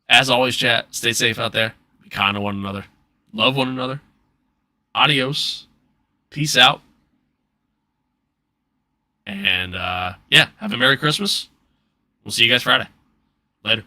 A: as always, chat, stay safe out there. Be kind to one another. Love one another. Adios. Peace out. And, yeah, have a Merry Christmas. We'll see you guys Friday. Later.